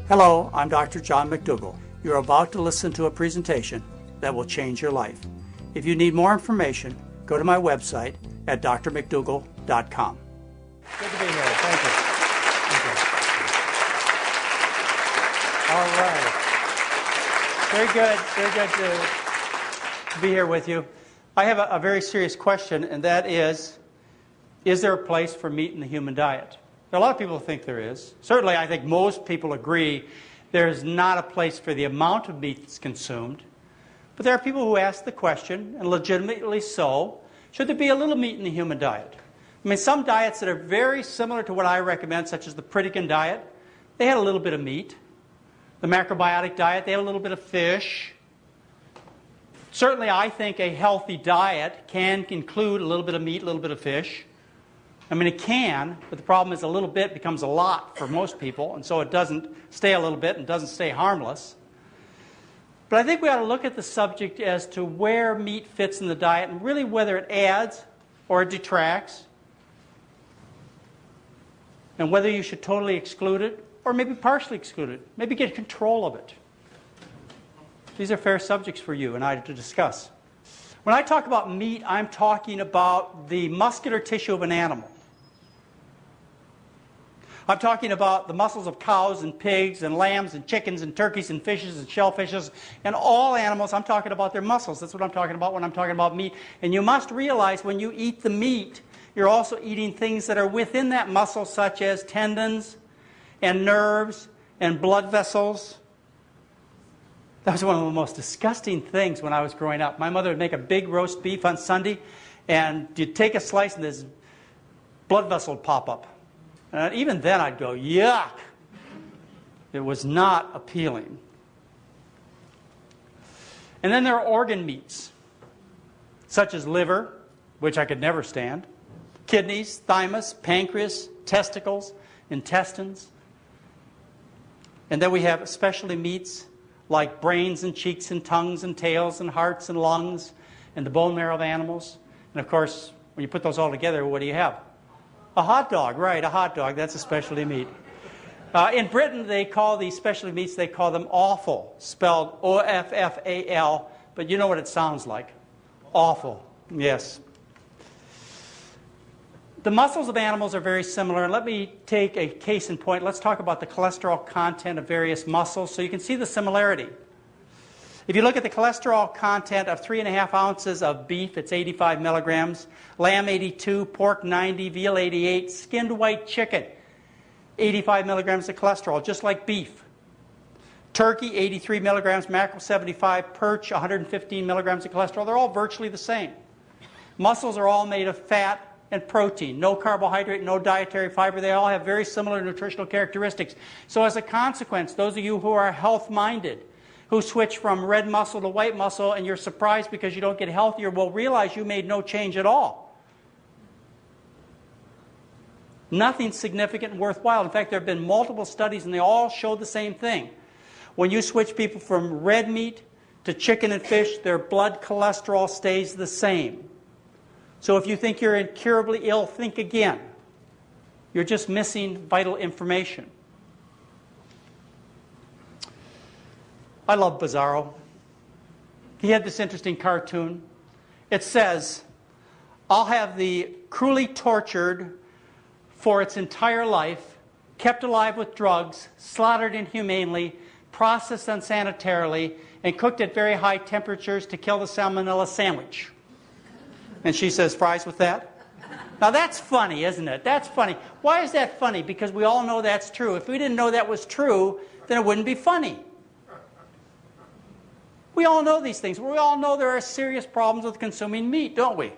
Hello, I'm Dr. John Mcdougall. You're about to listen to a presentation that will change your life. If you need more information, go to my website at drmcdougall.com. Good to be here. Thank you. All right. Very good to be here with you. I have a very serious question, and that is there a place for meat in the human diet? Now, a lot of people think there is. Certainly, I think most people agree there is not a place for the amount of meat that's consumed. But there are people who ask the question, and legitimately so, should there be a little meat in the human diet? I mean, some diets that are very similar to what I recommend, such as the Pritikin diet, they had a little bit of meat. The macrobiotic diet, they had a little bit of fish. Certainly, I think a healthy diet can include a little bit of meat, a little bit of fish. I mean, it can, but the problem is a little bit becomes a lot for most people, and so it doesn't stay a little bit and doesn't stay harmless. But I think we ought to look at the subject as to where meat fits in the diet and really whether it adds or it detracts, and whether you should totally exclude it or maybe partially exclude it, maybe get control of it. These are fair subjects for you and I to discuss. When I talk about meat, I'm talking about the muscular tissue of an animal. I'm talking about the muscles of cows and pigs and lambs and chickens and turkeys and fishes and shellfishes and all animals. I'm talking about their muscles. That's what I'm talking about when I'm talking about meat. And you must realize when you eat the meat, you're also eating things that are within that muscle, such as tendons and nerves and blood vessels. That was one of the most disgusting things when I was growing up. My mother would make a big roast beef on Sunday, and you'd take a slice and this blood vessel would pop up. And even then I'd go, yuck! It was not appealing. And then there are organ meats, such as liver, which I could never stand, kidneys, thymus, pancreas, testicles, intestines. And then we have specialty meats like brains and cheeks and tongues and tails and hearts and lungs and the bone marrow of animals. And of course, when you put those all together, what do you have? A hot dog, right, a hot dog. That's a specialty meat. In Britain, they call these specialty meats, they call them offal, spelled O-F-F-A-L, but you know what it sounds like. Offal, yes. The muscles of animals are very similar, and let me take a case in point. Let's talk about the cholesterol content of various muscles so you can see the similarity. If you look at the cholesterol content of 3.5 ounces of beef, it's 85 milligrams, lamb 82, pork 90, veal 88, skinned white chicken, 85 milligrams of cholesterol, just like beef. Turkey, 83 milligrams, mackerel 75, perch, 115 milligrams of cholesterol. They're all virtually the same. Muscles are all made of fat and protein, no carbohydrate, no dietary fiber. They all have very similar nutritional characteristics. So as a consequence, those of you who are health-minded, who switch from red muscle to white muscle, and you're surprised because you don't get healthier, will realize you made no change at all. Nothing significant and worthwhile. In fact, there have been multiple studies, and they all show the same thing. When you switch people from red meat to chicken and fish, their blood cholesterol stays the same. So if you think you're incurably ill, think again. You're just missing vital information. I love Bizarro. He had this interesting cartoon. It says, I'll have the cruelly tortured for its entire life, kept alive with drugs, slaughtered inhumanely, processed unsanitarily, and cooked at very high temperatures to kill the salmonella sandwich. And she says, fries with that? Now that's funny, isn't it? That's funny. Why is that funny? Because we all know that's true. If we didn't know that was true, then it wouldn't be funny. We all know these things. We all know there are serious problems with consuming meat, don't we?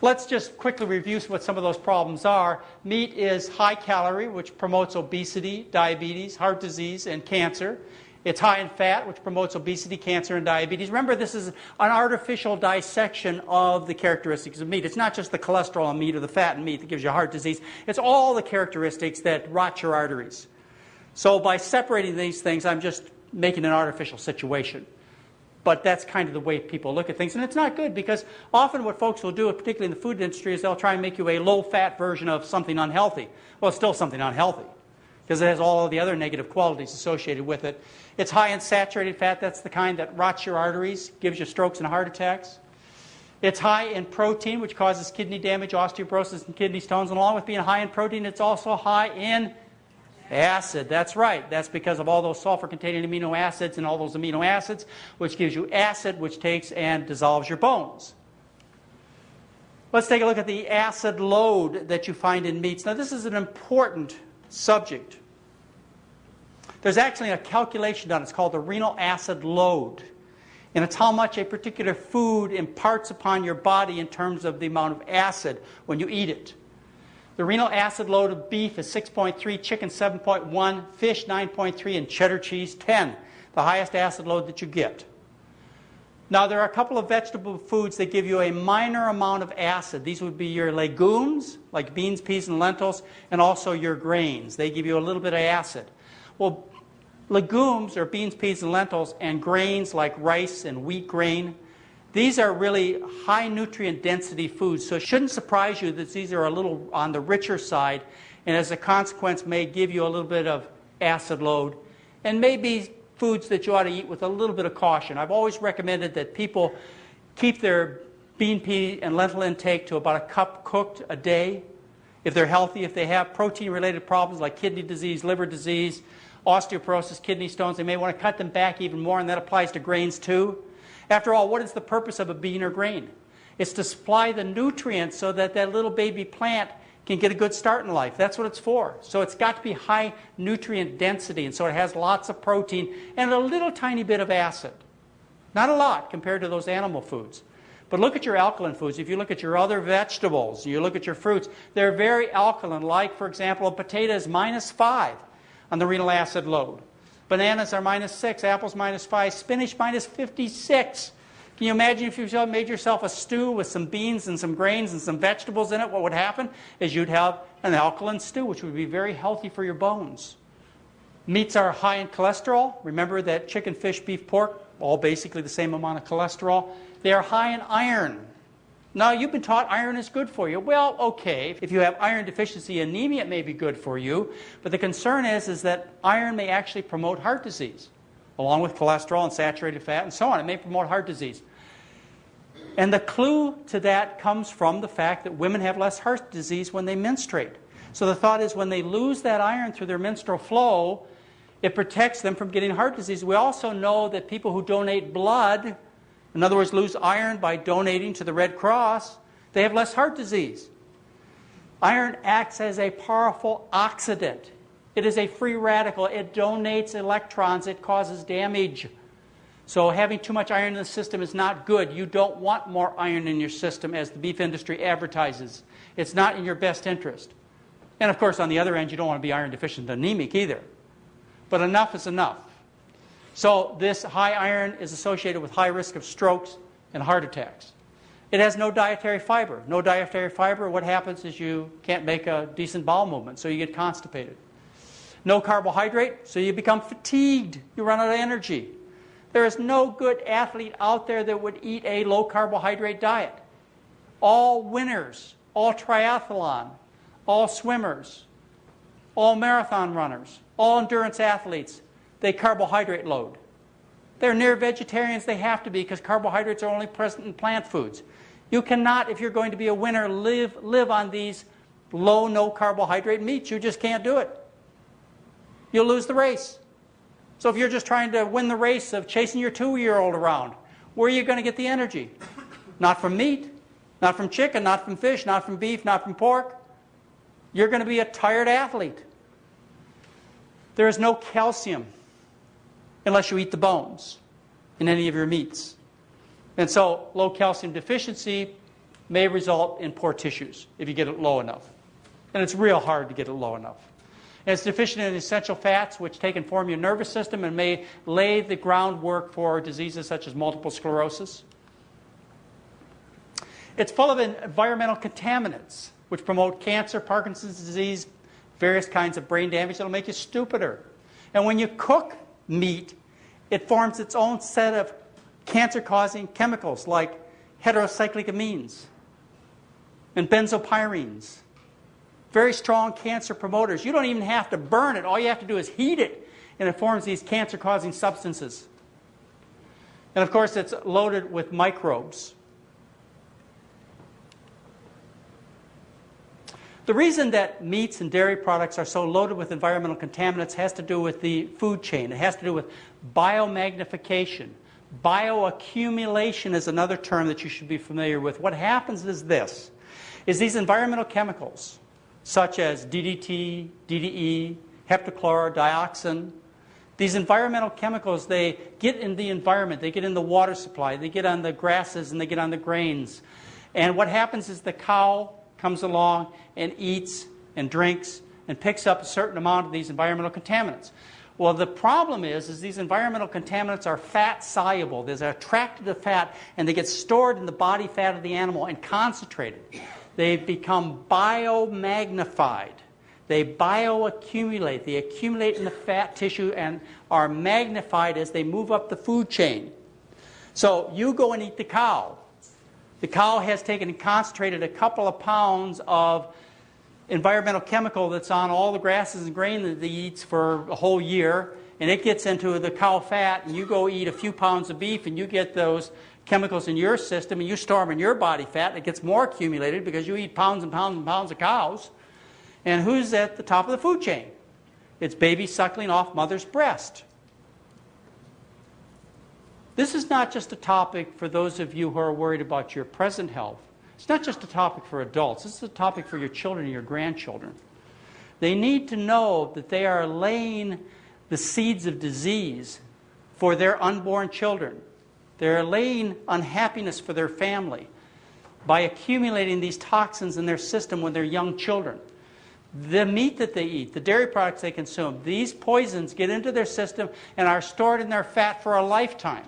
Let's just quickly review what some of those problems are. Meat is high calorie, which promotes obesity, diabetes, heart disease, and cancer. It's high in fat, which promotes obesity, cancer, and diabetes. Remember, this is an artificial dissection of the characteristics of meat. It's not just the cholesterol in meat or the fat in meat that gives you heart disease. It's all the characteristics that rot your arteries. So by separating these things, I'm just making an artificial situation. But that's kind of the way people look at things. And it's not good because often what folks will do, particularly in the food industry, is they'll try and make you a low-fat version of something unhealthy. Well, it's still something unhealthy. because it has all of the other negative qualities associated with it. It's high in saturated fat. That's the kind that rots your arteries, gives you strokes and heart attacks. It's high in protein, which causes kidney damage, osteoporosis, and kidney stones. And along with being high in protein, it's also high in acid. That's right. That's because of all those sulfur-containing amino acids and all those amino acids, which gives you acid, which takes and dissolves your bones. Let's take a look at the acid load that you find in meats. Now, this is an important subject. There's actually a calculation done. It's called the renal acid load. And it's how much a particular food imparts upon your body in terms of the amount of acid when you eat it. The renal acid load of beef is 6.3, chicken 7.1, fish 9.3, and cheddar cheese 10, the highest acid load that you get. Now, there are a couple of vegetable foods that give you a minor amount of acid. These would be your legumes, like beans, peas, and lentils, and also your grains. They give you a little bit of acid. Well, legumes, or beans, peas, and lentils, and grains like rice and wheat grain, these are really high nutrient density foods, so it shouldn't surprise you that these are a little on the richer side, and as a consequence may give you a little bit of acid load, and maybe foods that you ought to eat with a little bit of caution. I've always recommended that people keep their bean, pea, and lentil intake to about a cup cooked a day. If they're healthy, if they have protein-related problems like kidney disease, liver disease, osteoporosis, kidney stones, they may want to cut them back even more, and that applies to grains too. After all, what is the purpose of a bean or grain? It's to supply the nutrients so that that little baby plant can get a good start in life. That's what it's for. So it's got to be high nutrient density, and so it has lots of protein and a little tiny bit of acid. Not a lot compared to those animal foods. But look at your alkaline foods. If you look at your other vegetables, you look at your fruits, they're very alkaline. Like, for example, a potato is -5 on the renal acid load. Bananas are -6, apples -5, spinach -56. Can you imagine if you made yourself a stew with some beans and some grains and some vegetables in it? What would happen is you'd have an alkaline stew, which would be very healthy for your bones. Meats are high in cholesterol. Remember that chicken, fish, beef, pork, all basically the same amount of cholesterol. They are high in iron. Now, you've been taught iron is good for you. Well, okay, if you have iron deficiency anemia, it may be good for you. But the concern is that iron may actually promote heart disease, along with cholesterol and saturated fat and so on. It may promote heart disease. And the clue to that comes from the fact that women have less heart disease when they menstruate. So the thought is when they lose that iron through their menstrual flow, it protects them from getting heart disease. We also know that people who donate blood, in other words, lose iron by donating to the Red Cross, they have less heart disease. Iron acts as a powerful oxidant. It is a free radical. It donates electrons. It causes damage. So having too much iron in the system is not good. You don't want more iron in your system, as the beef industry advertises. It's not in your best interest. And of course, on the other end, you don't want to be iron deficient and anemic either. But enough is enough. So this high iron is associated with high risk of strokes and heart attacks. It has no dietary fiber. No dietary fiber, what happens is you can't make a decent bowel movement, so you get constipated. No carbohydrate, so you become fatigued. You run out of energy. There is no good athlete out there that would eat a low-carbohydrate diet. All winners, all triathlon, all swimmers, all marathon runners, all endurance athletes, they carbohydrate load. They're near vegetarians. They have to be, because carbohydrates are only present in plant foods. You cannot, if you're going to be a winner, live on these low, no-carbohydrate meats. You just can't do it. You'll lose the race. So if you're just trying to win the race of chasing your 2-year-old around, where are you going to get the energy? Not from meat, not from chicken, not from fish, not from beef, not from pork. You're going to be a tired athlete. There is no calcium unless you eat the bones in any of your meats. And so low calcium deficiency may result in poor tissues if you get it low enough. And it's real hard to get it low enough. And it's deficient in essential fats, which take and form your nervous system and may lay the groundwork for diseases such as multiple sclerosis. It's full of environmental contaminants, which promote cancer, Parkinson's disease, various kinds of brain damage. It'll make you stupider. And when you cook meat, it forms its own set of cancer-causing chemicals like heterocyclic amines and benzopyrenes, Very strong cancer promoters. You don't even have to burn it. All you have to do is heat it, and it forms these cancer-causing substances. And of course, it's loaded with microbes. The reason that meats and dairy products are so loaded with environmental contaminants has to do with the food chain. It has to do with biomagnification. Bioaccumulation is another term that you should be familiar with. What happens is this, is these environmental chemicals, such as DDT, DDE, heptachlorodioxin, these environmental chemicals, they get in the environment, they get in the water supply, they get on the grasses and they get on the grains. And what happens is the cow comes along and eats and drinks and picks up a certain amount of these environmental contaminants. Well, the problem is these environmental contaminants are fat soluble. They're attracted to fat and they get stored in the body fat of the animal and concentrated. They become biomagnified. They bioaccumulate. They accumulate in the fat tissue and are magnified as they move up the food chain. So you go and eat the cow. The cow has taken and concentrated a couple of pounds of environmental chemical that's on all the grasses and grain that it eats for a whole year, and it gets into the cow fat, and you go eat a few pounds of beef, and you get those chemicals in your system, and you store them in your body fat, and it gets more accumulated because you eat pounds and pounds and pounds of cows. And who's at the top of the food chain? It's baby suckling off mother's breast. This is not just a topic for those of you who are worried about your present health. It's not just a topic for adults. This is a topic for your children and your grandchildren. They need to know that they are laying the seeds of disease for their unborn children. They're laying unhappiness for their family by accumulating these toxins in their system when they're young children. The meat that they eat, the dairy products they consume, these poisons get into their system and are stored in their fat for a lifetime.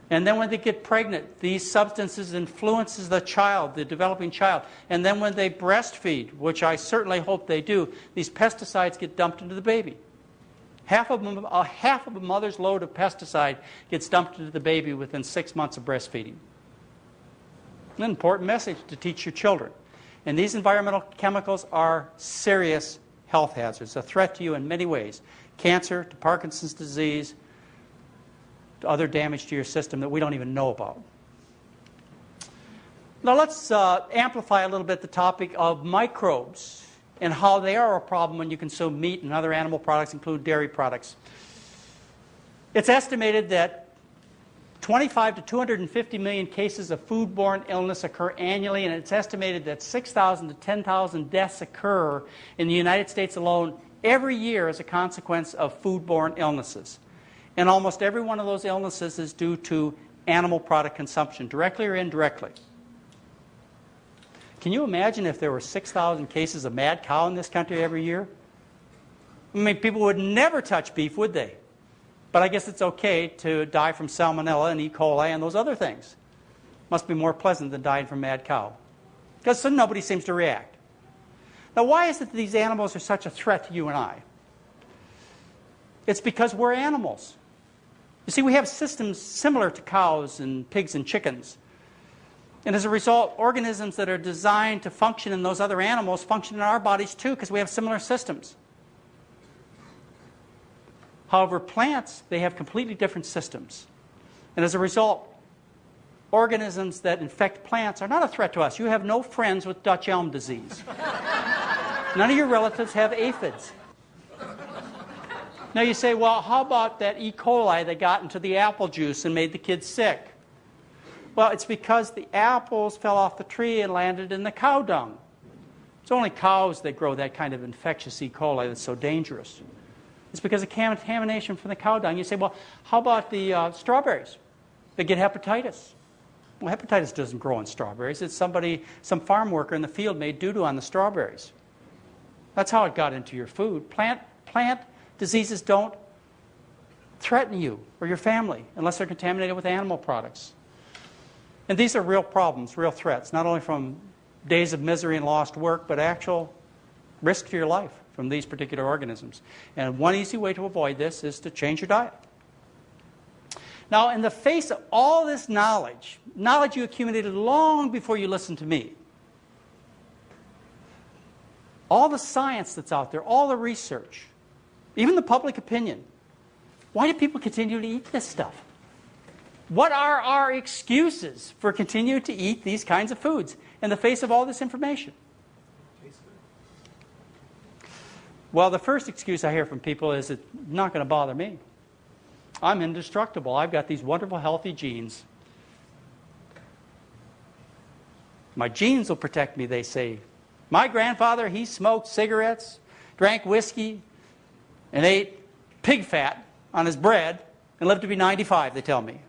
And then when they get pregnant, these substances influences the child, the developing child. And then when they breastfeed, which I certainly hope they do, these pesticides get dumped into the baby. Half of a mother's load of pesticide gets dumped into the baby within 6 months of breastfeeding. An important message to teach your children. And these environmental chemicals are serious health hazards, a threat to you in many ways. Cancer, to Parkinson's disease, to other damage to your system that we don't even know about. Now let's amplify a little bit the topic of microbes and how they are a problem when you consume meat and other animal products, including dairy products. It's estimated that 25 to 250 million cases of foodborne illness occur annually, and it's estimated that 6,000 to 10,000 deaths occur in the United States alone every year as a consequence of foodborne illnesses. And almost every one of those illnesses is due to animal product consumption, directly or indirectly. Can you imagine if there were 6,000 cases of mad cow in this country every year? I mean, people would never touch beef, would they? But I guess it's okay to die from salmonella and E. coli and those other things. Must be more pleasant than dying from mad cow. Because nobody seems to react. Now, why is it that these animals are such a threat to you and I? It's because we're animals. You see, we have systems similar to cows and pigs and chickens. And as a result, organisms that are designed to function in those other animals function in our bodies too, because we have similar systems. However, plants, they have completely different systems. And as a result, organisms that infect plants are not a threat to us. You have no friends with Dutch elm disease. None of your relatives have aphids. Now you say, well, how about that E. coli that got into the apple juice and made the kids sick? Well, it's because the apples fell off the tree and landed in the cow dung. It's only cows that grow that kind of infectious E. coli that's so dangerous. It's because of contamination from the cow dung. You say, well, how about the strawberries? They get hepatitis. Well, hepatitis doesn't grow in strawberries. It's some farm worker in the field made doo-doo on the strawberries. That's how it got into your food. Plant diseases don't threaten you or your family unless they're contaminated with animal products. And these are real problems, real threats, not only from days of misery and lost work, but actual risk to your life from these particular organisms. And one easy way to avoid this is to change your diet. Now, in the face of all this knowledge you accumulated long before you listened to me, all the science that's out there, all the research, even the public opinion. Why do people continue to eat this stuff? What are our excuses for continuing to eat these kinds of foods in the face of all this information? Well, the first excuse I hear from people is it's not going to bother me. I'm indestructible. I've got these wonderful, healthy genes. My genes will protect me, they say. My grandfather, he smoked cigarettes, drank whiskey, and ate pig fat on his bread and lived to be 95, they tell me.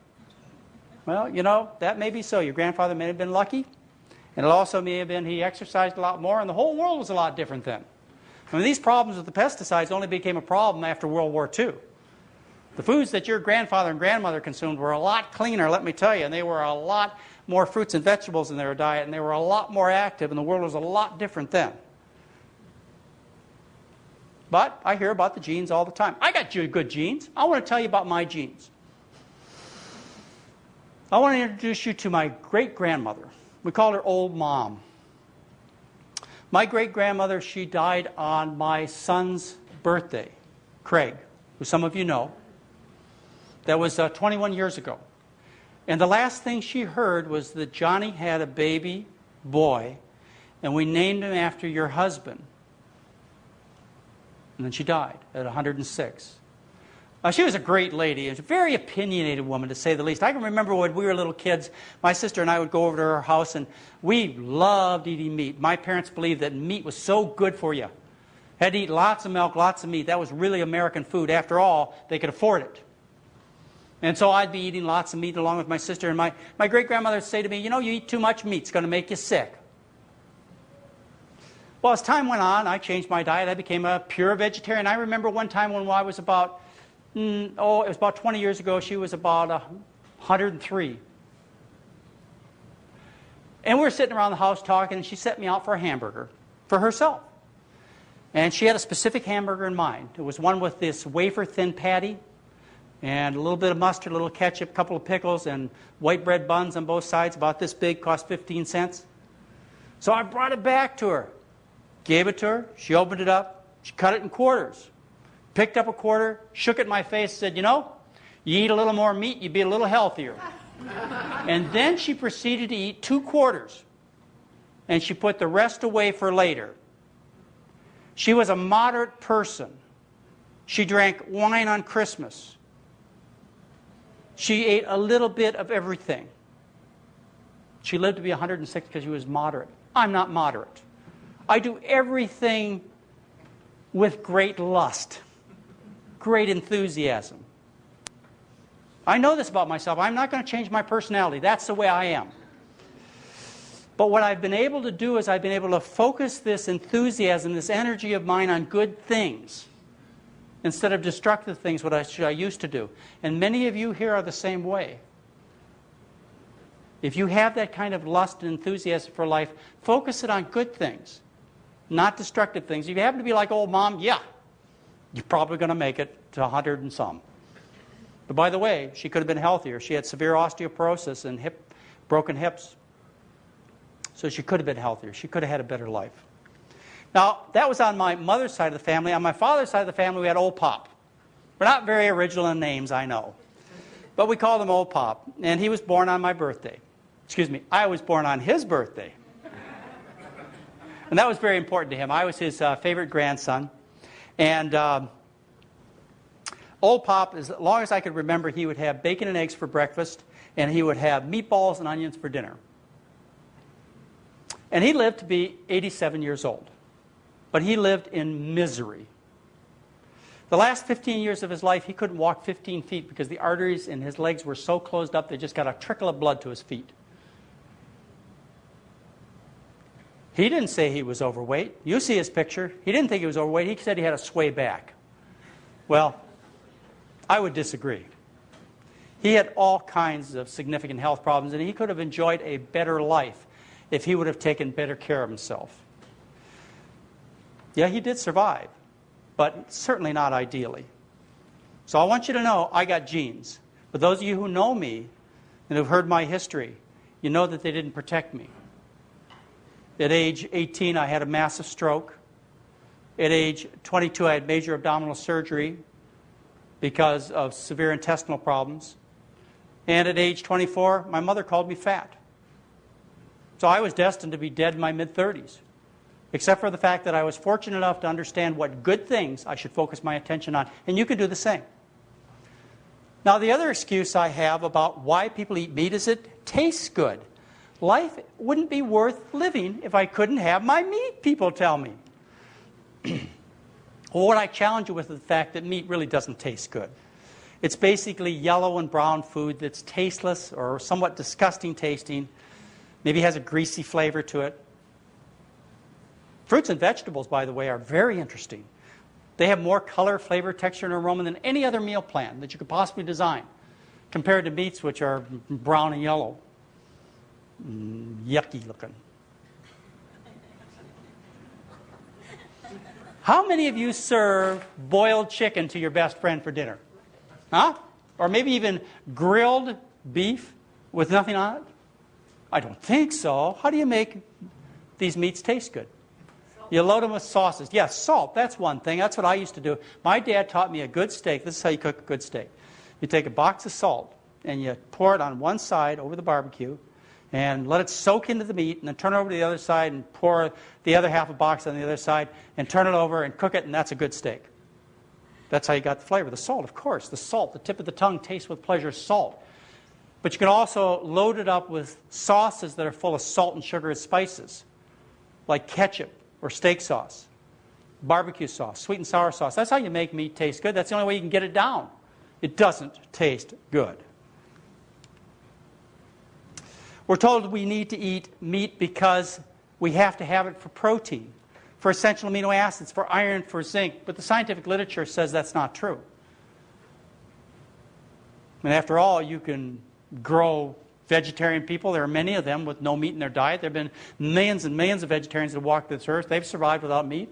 Well, you know, that may be so. Your grandfather may have been lucky, and it also may have been he exercised a lot more, and the whole world was a lot different then. I mean, these problems with the pesticides only became a problem after World War II. The foods that your grandfather and grandmother consumed were a lot cleaner, let me tell you, and they were a lot more fruits and vegetables in their diet, and they were a lot more active, and the world was a lot different then. But I hear about the genes all the time. I got good genes. I want to tell you about my genes. I want to introduce you to my great-grandmother. We called her Old Mom. My great-grandmother, she died on my son's birthday, Craig, who some of you know. That was 21 years ago. And the last thing she heard was that Johnny had a baby boy, and we named him after your husband. And then she died at 106. She was a great lady. She was a very opinionated woman, to say the least. I can remember when we were little kids, my sister and I would go over to her house, and we loved eating meat. My parents believed that meat was so good for you. Had to eat lots of milk, lots of meat. That was really American food. After all, they could afford it. And so I'd be eating lots of meat along with my sister. And my great-grandmother would say to me, you know, you eat too much meat, it's going to make you sick. Well, as time went on, I changed my diet. I became a pure vegetarian. I remember one time when I was about, it was about 20 years ago, she was about 103. And we were sitting around the house talking, and she set me out for a hamburger for herself. And she had a specific hamburger in mind. It was one with this wafer-thin patty, and a little bit of mustard, a little ketchup, a couple of pickles, and white bread buns on both sides, about this big, cost 15 cents. So I brought it back to her, gave it to her, she opened it up, she cut it in quarters, picked up a quarter, shook it in my face, said, you know, you eat a little more meat, you'd be a little healthier. And then she proceeded to eat 2 quarters, and she put the rest away for later. She was a moderate person. She drank wine on Christmas. She ate a little bit of everything. She lived to be 106 because she was moderate. I'm not moderate. I do everything with great lust, great enthusiasm. I know this about myself. I'm not going to change my personality. That's the way I am. But what I've been able to do is I've been able to focus this enthusiasm, this energy of mine on good things, instead of destructive things, what I used to do. And many of you here are the same way. If you have that kind of lust and enthusiasm for life, focus it on good things, not destructive things. If you happen to be like Old Mom, yeah, you're probably going to make it to 100 and some. But by the way, she could have been healthier. She had severe osteoporosis and broken hips. So she could have been healthier. She could have had a better life. Now, that was on my mother's side of the family. On my father's side of the family, we had Old Pop. We're not very original in names, I know. But we called him Old Pop. And he was born on my birthday. Excuse me, I was born on his birthday. And that was very important to him. I was his favorite grandson. And Old Pop, as long as I could remember, he would have bacon and eggs for breakfast, and he would have meatballs and onions for dinner. And he lived to be 87 years old. But he lived in misery. The last 15 years of his life, he couldn't walk 15 feet because the arteries in his legs were so closed up, they just got a trickle of blood to his feet. He didn't say he was overweight. You see his picture. He didn't think he was overweight. He said he had a sway back. Well, I would disagree. He had all kinds of significant health problems, and he could have enjoyed a better life if he would have taken better care of himself. Yeah, he did survive, but certainly not ideally. So I want you to know I got genes. But those of you who know me and have heard my history, you know that they didn't protect me. At age 18, I had a massive stroke. At age 22, I had major abdominal surgery because of severe intestinal problems. And at age 24, my mother called me fat. So I was destined to be dead in my mid-30s, except for the fact that I was fortunate enough to understand what good things I should focus my attention on. And you can do the same. Now, the other excuse I have about why people eat meat is it tastes good. Life wouldn't be worth living if I couldn't have my meat, people tell me. Well, what I challenge you with is the fact that meat really doesn't taste good. It's basically yellow and brown food that's tasteless or somewhat disgusting tasting. Maybe has a greasy flavor to it. Fruits and vegetables, by the way, are very interesting. They have more color, flavor, texture, and aroma than any other meal plan that you could possibly design, compared to meats which are brown and yellow. Yucky looking. How many of you serve boiled chicken to your best friend for dinner? Huh? Or maybe even grilled beef with nothing on it? I don't think so. How do you make these meats taste good? You load them with sauces. Yes, salt. That's one thing. That's what I used to do. My dad taught me a good steak. This is how you cook a good steak. You take a box of salt and you pour it on one side over the barbecue and let it soak into the meat, and then turn it over to the other side and pour the other half a box on the other side and turn it over and cook it, and that's a good steak. That's how you got the flavor. The salt, of course. The salt, the tip of the tongue tastes with pleasure, salt. But you can also load it up with sauces that are full of salt and sugar and spices, like ketchup or steak sauce, barbecue sauce, sweet and sour sauce. That's how you make meat taste good. That's the only way you can get it down. It doesn't taste good. We're told we need to eat meat because we have to have it for protein, for essential amino acids, for iron, for zinc. But the scientific literature says that's not true. And after all, you can grow vegetarian people. There are many of them with no meat in their diet. There have been millions and millions of vegetarians that walk this earth. They've survived without meat.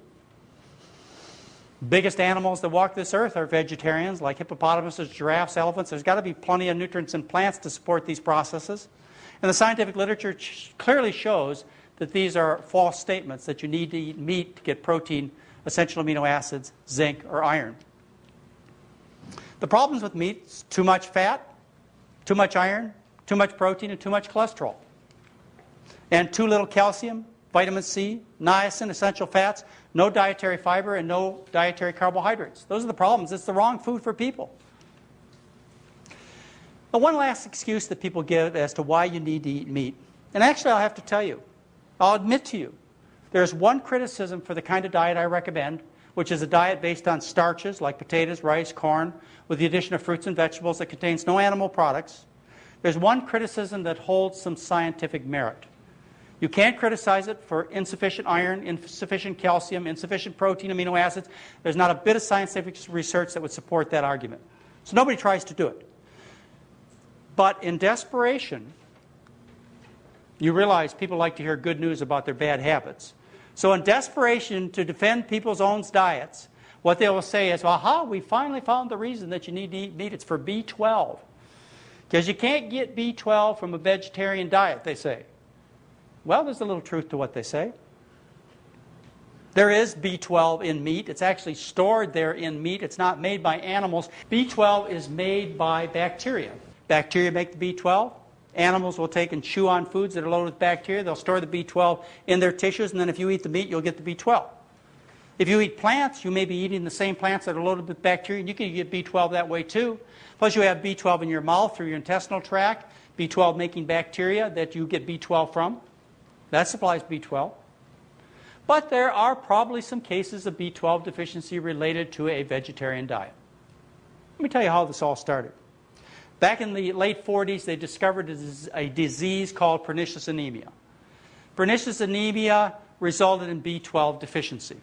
Biggest animals that walk this earth are vegetarians, like hippopotamuses, giraffes, elephants. There's got to be plenty of nutrients in plants to support these processes. And the scientific literature clearly shows that these are false statements, that you need to eat meat to get protein, essential amino acids, zinc, or iron. The problems with meat is too much fat, too much iron, too much protein, and too much cholesterol. And too little calcium, vitamin C, niacin, essential fats, no dietary fiber, and no dietary carbohydrates. Those are the problems. It's the wrong food for people. Now, one last excuse that people give as to why you need to eat meat. And actually, I'll have to tell you, I'll admit to you, there's one criticism for the kind of diet I recommend, which is a diet based on starches like potatoes, rice, corn, with the addition of fruits and vegetables that contains no animal products. There's one criticism that holds some scientific merit. You can't criticize it for insufficient iron, insufficient calcium, insufficient protein, amino acids. There's not a bit of scientific research that would support that argument. So nobody tries to do it. But in desperation, you realize people like to hear good news about their bad habits. So in desperation to defend people's own diets, what they will say is, aha, we finally found the reason that you need to eat meat. It's for B12. Because you can't get B12 from a vegetarian diet, they say. Well, there's a little truth to what they say. There is B12 in meat. It's actually stored there in meat. It's not made by animals. B12 is made by bacteria. Bacteria make the B12. Animals will take and chew on foods that are loaded with bacteria. They'll store the B12 in their tissues, and then if you eat the meat, you'll get the B12. If you eat plants, you may be eating the same plants that are loaded with bacteria, and you can get B12 that way too. Plus, you have B12 in your mouth through your intestinal tract, B12 making bacteria that you get B12 from. That supplies B12. But there are probably some cases of B12 deficiency related to a vegetarian diet. Let me tell you how this all started. Back in the late 40s, they discovered a disease called pernicious anemia. Pernicious anemia resulted in B12 deficiency.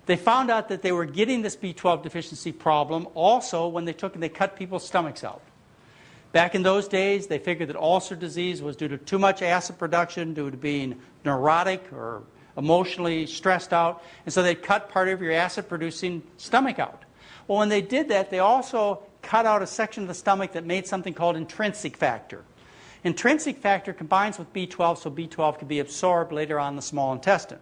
They found out that they were getting this B12 deficiency problem also when they took and they cut people's stomachs out. Back in those days, they figured that ulcer disease was due to too much acid production, due to being neurotic or emotionally stressed out, and so they cut part of your acid-producing stomach out. Well, when they did that, they also cut out a section of the stomach that made something called intrinsic factor. Intrinsic factor combines with B12 so B12 can be absorbed later on in the small intestine.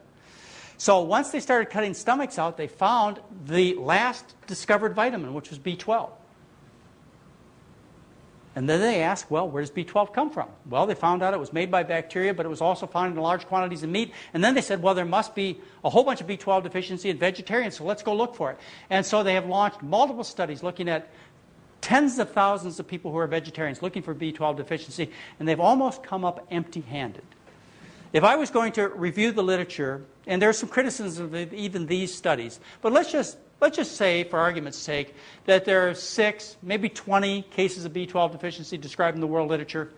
So once they started cutting stomachs out, they found the last discovered vitamin, which was B12. And then they asked, well, where does B12 come from? Well, they found out it was made by bacteria, but it was also found in large quantities in meat. And then they said, well, there must be a whole bunch of B12 deficiency in vegetarians, so let's go look for it. And so they have launched multiple studies looking at tens of thousands of people who are vegetarians looking for B12 deficiency, and they've almost come up empty-handed. If I was going to review the literature, and there's some criticism of even these studies, but let's just say, for argument's sake, that there are 6, maybe 20 cases of B12 deficiency described in the world literature.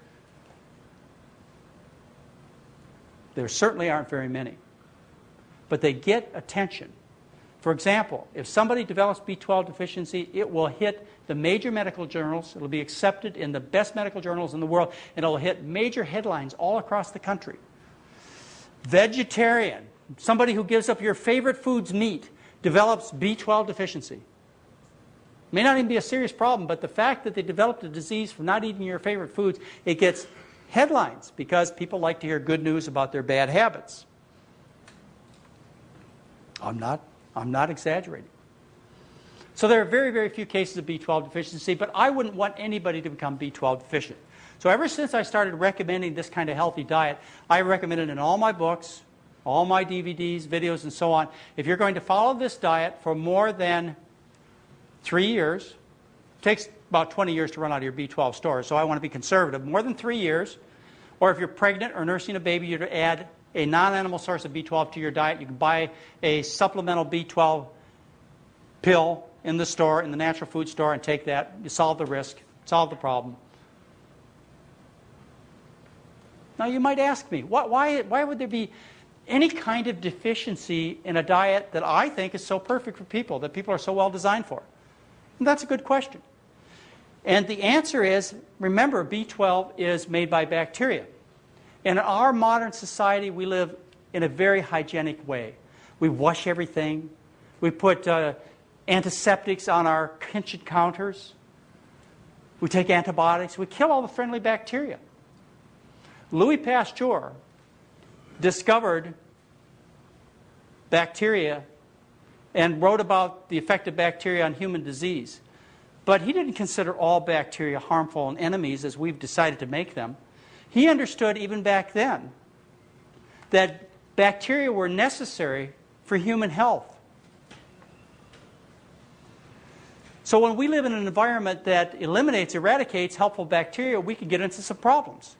There certainly aren't very many. But they get attention. For example, if somebody develops B12 deficiency, it will hit the major medical journals. It will be accepted in the best medical journals in the world, and it will hit major headlines all across the country. Vegetarian, somebody who gives up your favorite food's meat, develops B12 deficiency. May not even be a serious problem, but the fact that they developed a disease from not eating your favorite foods, it gets headlines because people like to hear good news about their bad habits. I'm not exaggerating. So there are very, very few cases of B12 deficiency, but I wouldn't want anybody to become B12 deficient. So ever since I started recommending this kind of healthy diet, I recommend it in all my books, all my DVDs, videos, and so on. If you're going to follow this diet for more than 3 years, it takes about 20 years to run out of your B12 stores, so I want to be conservative. More than 3 years, or if you're pregnant or nursing a baby, you're to add a non-animal source of B12 to your diet. You can buy a supplemental B12 pill in the store, in the natural food store, and take that. You solve the risk, solve the problem. Now you might ask me, why would there be any kind of deficiency in a diet that I think is so perfect for people, that people are so well designed for? And that's a good question. And the answer is, remember, B12 is made by bacteria. In our modern society, we live in a very hygienic way. We wash everything. We put antiseptics on our kitchen counters. We take antibiotics. We kill all the friendly bacteria. Louis Pasteur discovered bacteria and wrote about the effect of bacteria on human disease. But he didn't consider all bacteria harmful and enemies as we've decided to make them. He understood even back then that bacteria were necessary for human health. So when we live in an environment that eradicates helpful bacteria, we can get into some problems.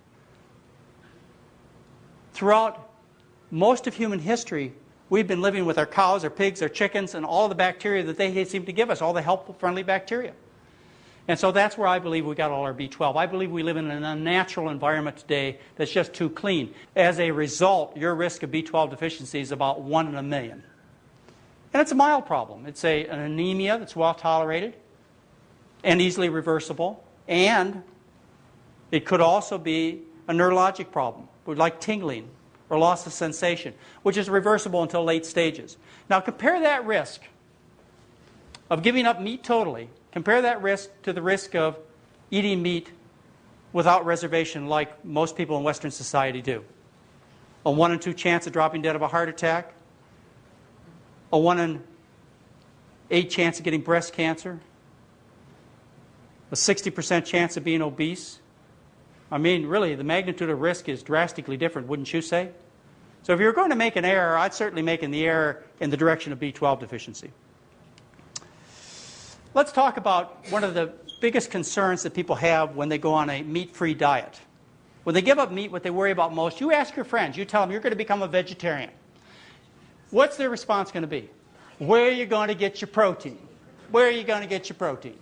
Throughout most of human history, we've been living with our cows, our pigs, our chickens, and all the bacteria that they seem to give us, all the helpful, friendly bacteria. And so that's where I believe we got all our B12. I believe we live in an unnatural environment today that's just too clean. As a result, your risk of B12 deficiency is about 1 in a million. And it's a mild problem. It's an anemia that's well tolerated and easily reversible. And it could also be a neurologic problem, like tingling or loss of sensation, which is reversible until late stages. Now compare that risk of giving up meat totally, compare that risk to the risk of eating meat without reservation like most people in Western society do. A 1 in 2 chance of dropping dead of a heart attack, a 1 in 8 chance of getting breast cancer, a 60% chance of being obese. I mean, really, the magnitude of risk is drastically different, wouldn't you say? So if you're going to make an error, I'd certainly make the error in the direction of B12 deficiency. Let's talk about one of the biggest concerns that people have when they go on a meat-free diet. When they give up meat, what they worry about most, you ask your friends, you tell them you're going to become a vegetarian. What's their response going to be? Where are you going to get your protein? Where are you going to get your protein?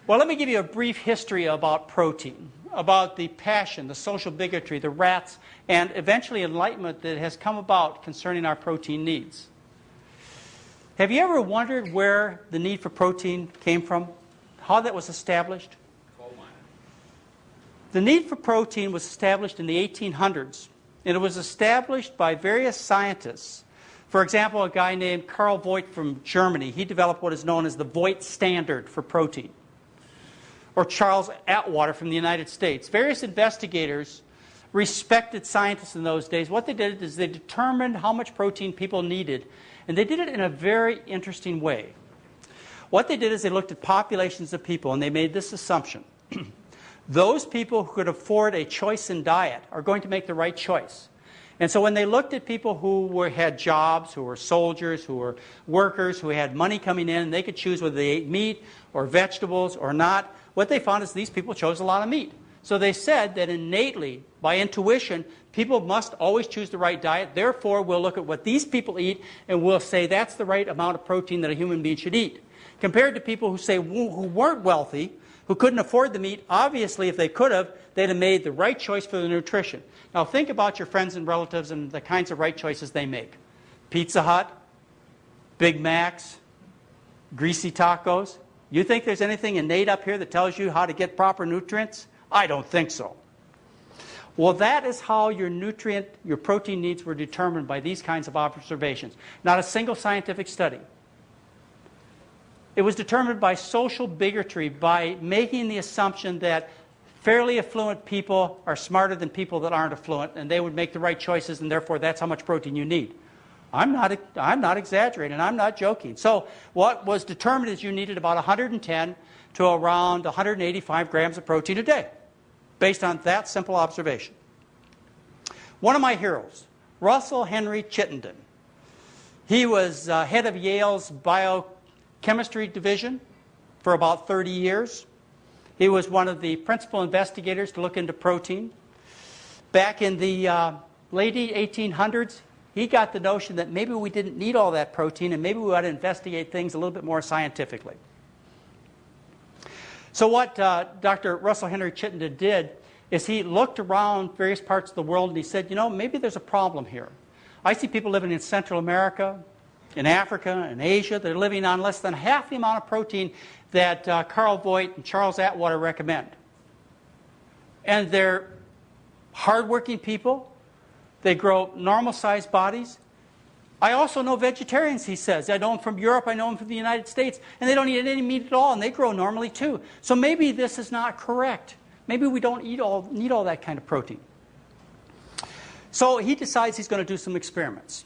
Well, let me give you a brief history about protein, about the passion, the social bigotry, the rats, and eventually enlightenment that has come about concerning our protein needs. Have you ever wondered where the need for protein came from? How that was established? The need for protein was established in the 1800s, and it was established by various scientists. For example, a guy named Carl Voigt from Germany, he developed what is known as the Voigt standard for protein. Or Charles Atwater from the United States. Various investigators respected scientists in those days, what they did is they determined how much protein people needed. And they did it in a very interesting way. What they did is they looked at populations of people and they made this assumption. Those people who could afford a choice in diet are going to make the right choice. And so when they looked at people who had jobs, who were soldiers, who were workers, who had money coming in, and they could choose whether they ate meat or vegetables or not, what they found is these people chose a lot of meat. So they said that innately, by intuition, people must always choose the right diet. Therefore, we'll look at what these people eat and we'll say that's the right amount of protein that a human being should eat. Compared to people who weren't wealthy, who couldn't afford the meat, obviously if they could have, they'd have made the right choice for the nutrition. Now think about your friends and relatives and the kinds of right choices they make. Pizza Hut, Big Macs, greasy tacos. You think there's anything innate up here that tells you how to get proper nutrients? I don't think so. Well, that is how your protein needs were determined by these kinds of observations. Not a single scientific study. It was determined by social bigotry, by making the assumption that fairly affluent people are smarter than people that aren't affluent, and they would make the right choices, and therefore that's how much protein you need. I'm not exaggerating, I'm not joking. So what was determined is you needed about 110 to around 185 grams of protein a day, based on that simple observation. One of my heroes, Russell Henry Chittenden. He was head of Yale's biochemistry division for about 30 years. He was one of the principal investigators to look into protein. Back in the late 1800s, he got the notion that maybe we didn't need all that protein and maybe we ought to investigate things a little bit more scientifically. So what Dr. Russell Henry Chittenden did is he looked around various parts of the world and he said, you know, maybe there's a problem here. I see people living in Central America, in Africa, in Asia. They're living on less than half the amount of protein that Carl Voigt and Charles Atwater recommend. And they're hardworking people. They grow normal-sized bodies. I also know vegetarians, he says. I know them from Europe, I know them from the United States, and they don't eat any meat at all, and they grow normally too. So maybe this is not correct. Maybe we don't need all that kind of protein. So he decides he's going to do some experiments.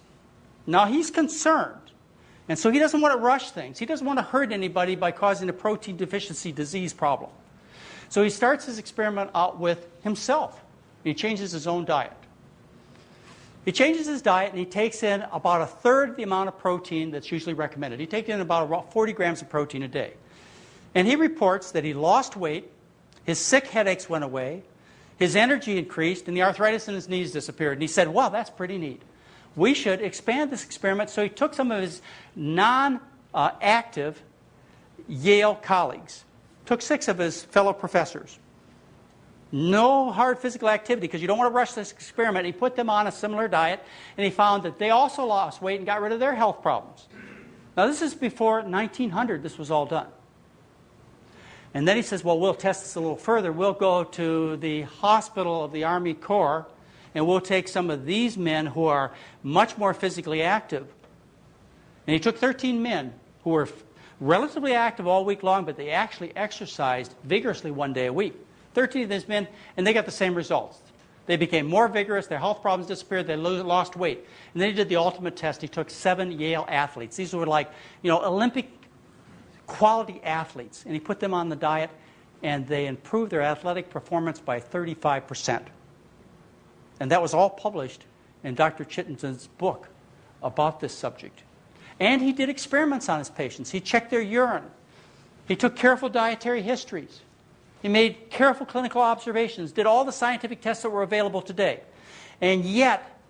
Now he's concerned, and so he doesn't want to rush things. He doesn't want to hurt anybody by causing a protein deficiency disease problem. So he starts his experiment out with himself. He changes his own diet. He changes his diet and he takes in about a third the amount of protein that's usually recommended. He takes in about 40 grams of protein a day. And he reports that he lost weight, his sick headaches went away, his energy increased, and the arthritis in his knees disappeared. And he said, wow, that's pretty neat. We should expand this experiment. So he took some of his non-active Yale colleagues, took 6 of his fellow professors. No hard physical activity, because you don't want to rush this experiment. He put them on a similar diet, and he found that they also lost weight and got rid of their health problems. Now, this is before 1900 this was all done. And then he says, well, we'll test this a little further. We'll go to the hospital of the Army Corps, and we'll take some of these men who are much more physically active. And he took 13 men who were relatively active all week long, but they actually exercised vigorously one day a week. 13 of these men, and they got the same results. They became more vigorous, their health problems disappeared, they lost weight. And then he did the ultimate test. He took 7 Yale athletes. These were like, Olympic quality athletes. And he put them on the diet, and they improved their athletic performance by 35%. And that was all published in Dr. Chittenden's book about this subject. And he did experiments on his patients. He checked their urine. He took careful dietary histories. He made careful clinical observations, did all the scientific tests that were available today. And yet,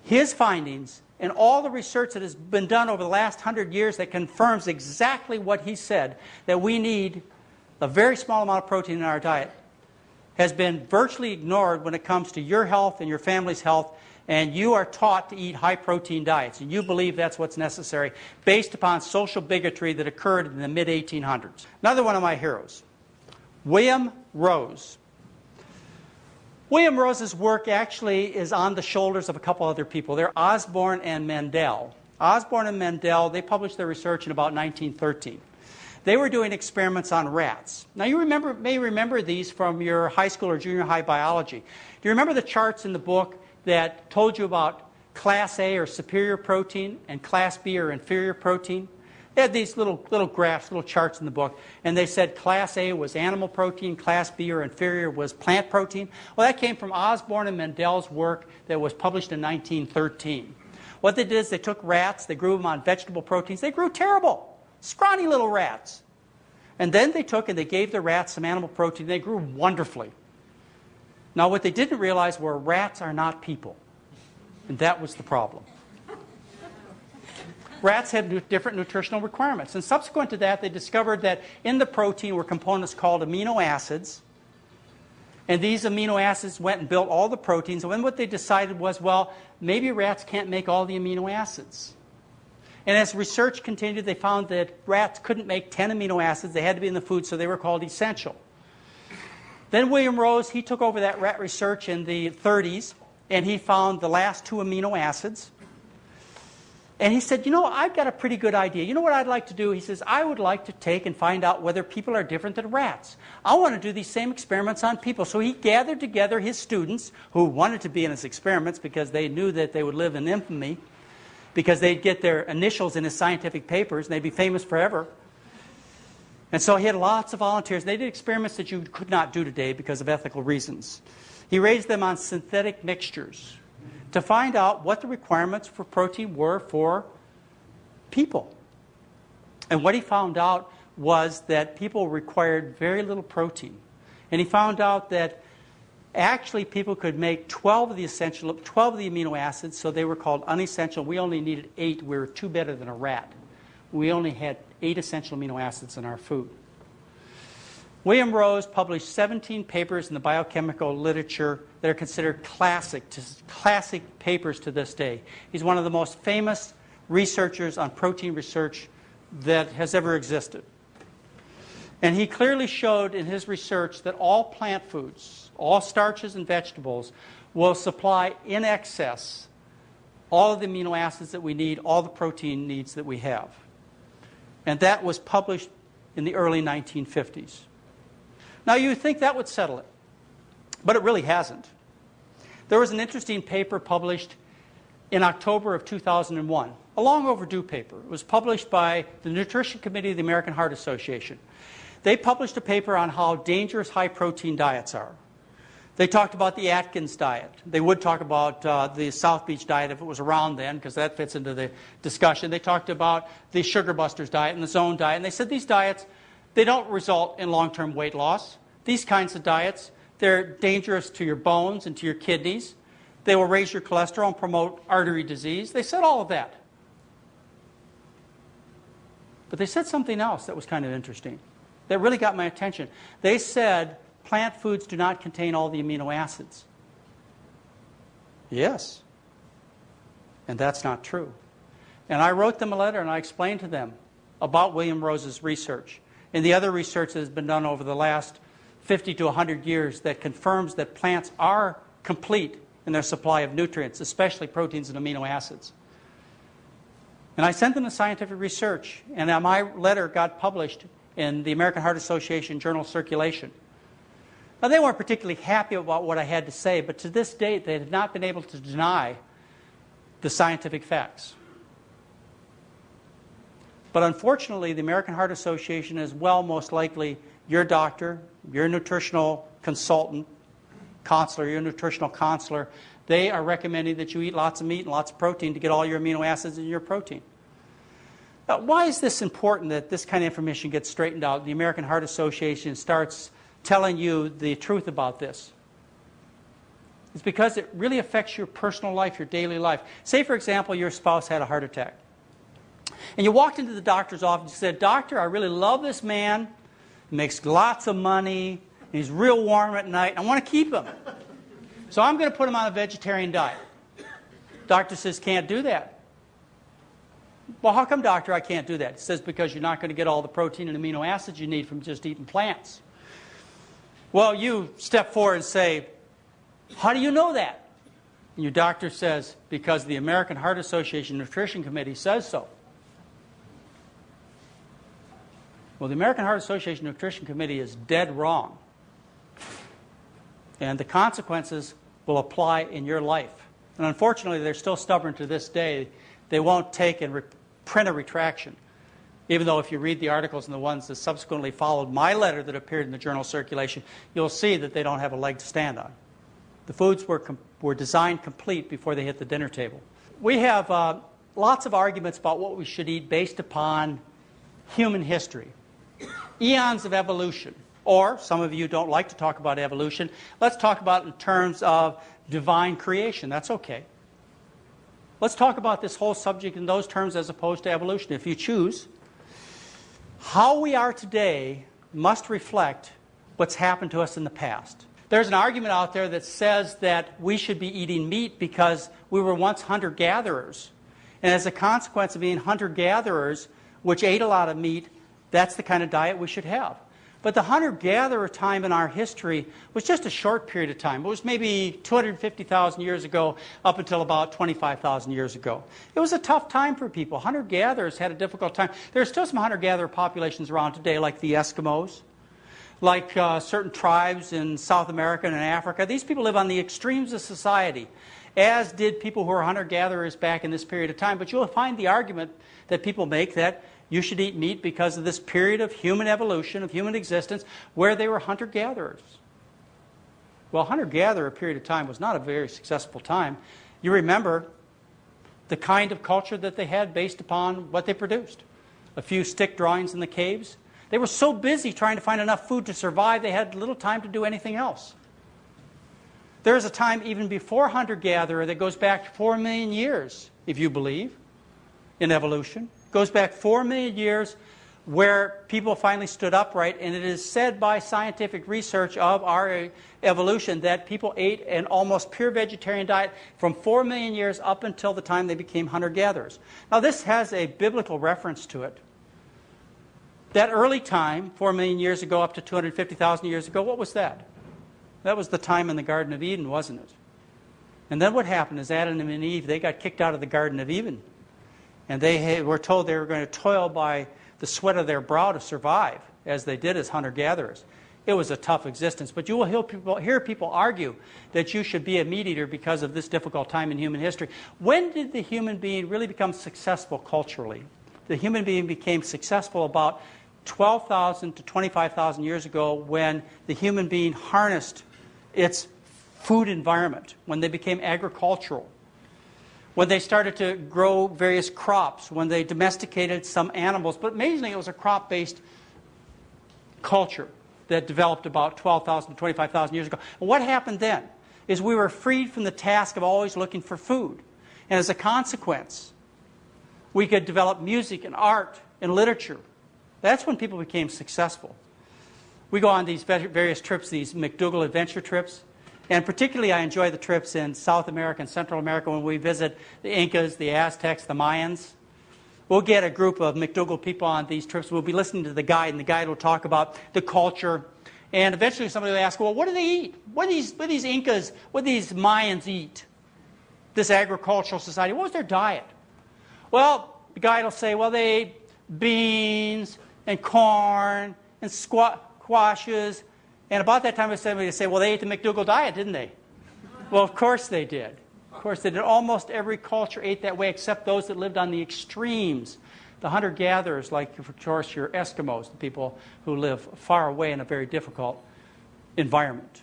his findings and all the research that has been done over the last 100 years that confirms exactly what he said, that we need a very small amount of protein in our diet, has been virtually ignored when it comes to your health and your family's health, and you are taught to eat high-protein diets, and you believe that's what's necessary based upon social bigotry that occurred in the mid-1800s. Another one of my heroes, William Rose. William Rose's work actually is on the shoulders of a couple other people. They're Osborn and Mcdougall. Osborn and Mcdougall, they published their research in about 1913. They were doing experiments on rats. Now you may remember these from your high school or junior high biology. Do you remember the charts in the book that told you about Class A or superior protein and Class B or inferior protein? They had these little graphs, little charts in the book, and they said Class A was animal protein, Class B or inferior was plant protein. Well, that came from Osborne and Mcdougall's work that was published in 1913. What they did is they took rats, they grew them on vegetable proteins. They grew terrible, scrawny little rats. And then they took and they gave the rats some animal protein. They grew wonderfully. Now, what they didn't realize were rats are not people. And that was the problem. Rats had different nutritional requirements. And subsequent to that, they discovered that in the protein were components called amino acids. And these amino acids went and built all the proteins. And then what they decided was, well, maybe rats can't make all the amino acids. And as research continued, they found that rats couldn't make 10 amino acids. They had to be in the food, so they were called essential. Then William Rose, he took over that rat research in the 30s, and he found the last 2 amino acids. And he said, you know, I've got a pretty good idea. You know what I'd like to do? He says, I would like to take and find out whether people are different than rats. I want to do these same experiments on people. So he gathered together his students who wanted to be in his experiments because they knew that they would live in infamy, because they'd get their initials in his scientific papers and they'd be famous forever. And so he had lots of volunteers. They did experiments that you could not do today because of ethical reasons. He raised them on synthetic mixtures to find out what the requirements for protein were for people. And what he found out was that people required very little protein. And he found out that actually people could make 12 of the amino acids, so they were called unessential. We only needed 8. We were 2 better than a rat. We only had 8 essential amino acids in our food. William Rose published 17 papers in the biochemical literature that are considered classic papers to this day. He's one of the most famous researchers on protein research that has ever existed. And he clearly showed in his research that all plant foods, all starches and vegetables, will supply in excess all of the amino acids that we need, all the protein needs that we have. And that was published in the early 1950s. Now, you would think that would settle it, but it really hasn't. There was an interesting paper published in October of 2001, a long overdue paper. It was published by the Nutrition Committee of the American Heart Association. They published a paper on how dangerous high-protein diets are. They talked about the Atkins diet. They would talk about the South Beach diet if it was around then, because that fits into the discussion. They talked about the Sugar Busters diet and the Zone diet, and they said these diets, they don't result in long-term weight loss. These kinds of diets, they're dangerous to your bones and to your kidneys. They will raise your cholesterol and promote artery disease. They said all of that. But they said something else that was kind of interesting. That really got my attention. They said plant foods do not contain all the amino acids. Yes. And that's not true. And I wrote them a letter and I explained to them about William Rose's research and the other research that has been done over the last 50 to 100 years that confirms that plants are complete in their supply of nutrients, especially proteins and amino acids. And I sent them the scientific research, and my letter got published in the American Heart Association Journal Circulation. Now, they weren't particularly happy about what I had to say, but to this date, they have not been able to deny the scientific facts. But unfortunately, the American Heart Association, as well, most likely your doctor, your nutritional consultant, counselor, your nutritional counselor, they are recommending that you eat lots of meat and lots of protein to get all your amino acids in your protein. Now, why is this important that this kind of information gets straightened out? The American Heart Association starts telling you the truth about this. It's because it really affects your personal life, your daily life. Say, for example, your spouse had a heart attack. And you walked into the doctor's office and said, "Doctor, I really love this man. He makes lots of money. And he's real warm at night. I want to keep him. So I'm going to put him on a vegetarian diet." Doctor says, "Can't do that." "Well, how come, doctor, I can't do that?" He says, "Because you're not going to get all the protein and amino acids you need from just eating plants." Well, you step forward and say, "How do you know that?" And your doctor says, "Because the American Heart Association Nutrition Committee says so." Well, the American Heart Association Nutrition Committee is dead wrong. And the consequences will apply in your life. And unfortunately, they're still stubborn to this day. They won't take and print a retraction. Even though if you read the articles and the ones that subsequently followed my letter that appeared in the journal Circulation, you'll see that they don't have a leg to stand on. The foods were designed complete before they hit the dinner table. We have lots of arguments about what we should eat based upon human history. Eons of evolution. Or, some of you don't like to talk about evolution. Let's talk about it in terms of divine creation. That's okay. Let's talk about this whole subject in those terms as opposed to evolution. If you choose, how we are today must reflect what's happened to us in the past. There's an argument out there that says that we should be eating meat because we were once hunter-gatherers. And as a consequence of being hunter-gatherers, which ate a lot of meat, that's the kind of diet we should have. But the hunter-gatherer time in our history was just a short period of time. It was maybe 250,000 years ago up until about 25,000 years ago. It was a tough time for people. Hunter-gatherers had a difficult time. There are still some hunter-gatherer populations around today, like the Eskimos, like certain tribes in South America and in Africa. These people live on the extremes of society, as did people who were hunter-gatherers back in this period of time. But you'll find the argument that people make that you should eat meat because of this period of human evolution, of human existence, where they were hunter-gatherers. Well, hunter-gatherer period of time was not a very successful time. You remember the kind of culture that they had based upon what they produced. A few stick drawings in the caves. They were so busy trying to find enough food to survive, they had little time to do anything else. There is a time even before hunter-gatherer that goes back 4 million years, if you believe in evolution. Goes back 4 million years where people finally stood upright, and it is said by scientific research of our evolution that people ate an almost pure vegetarian diet from 4 million years up until the time they became hunter-gatherers. Now this has a biblical reference to it. That early time, 4 million years ago up to 250,000 years ago, what was that? That was the time in the Garden of Eden, wasn't it? And then what happened is Adam and Eve, they got kicked out of the Garden of Eden. And they were told they were going to toil by the sweat of their brow to survive, as they did as hunter-gatherers. It was a tough existence. But you will hear people argue that you should be a meat eater because of this difficult time in human history. When did the human being really become successful culturally? The human being became successful about 12,000 to 25,000 years ago when the human being harnessed its food environment, when they became agricultural. When they started to grow various crops, when they domesticated some animals. But mainly it was a crop-based culture that developed about 12,000 to 25,000 years ago. And what happened then is we were freed from the task of always looking for food. And as a consequence, we could develop music and art and literature. That's when people became successful. We go on these various trips, these Mcdougall adventure trips. And particularly I enjoy the trips in South America and Central America when we visit the Incas, the Aztecs, the Mayans. We'll get a group of Mcdougall people on these trips. We'll be listening to the guide, and the guide will talk about the culture. And eventually somebody will ask, well, what do they eat? What do these Incas, what do these Mayans eat? This agricultural society, what was their diet? Well, the guide will say, well, they ate beans and corn and squashes. And about that time, somebody would say, well, they ate the Mcdougall diet, didn't they? Well, of course they did. Of course they did. Almost every culture ate that way, except those that lived on the extremes. The hunter-gatherers, like, of course, your Eskimos, the people who live far away in a very difficult environment.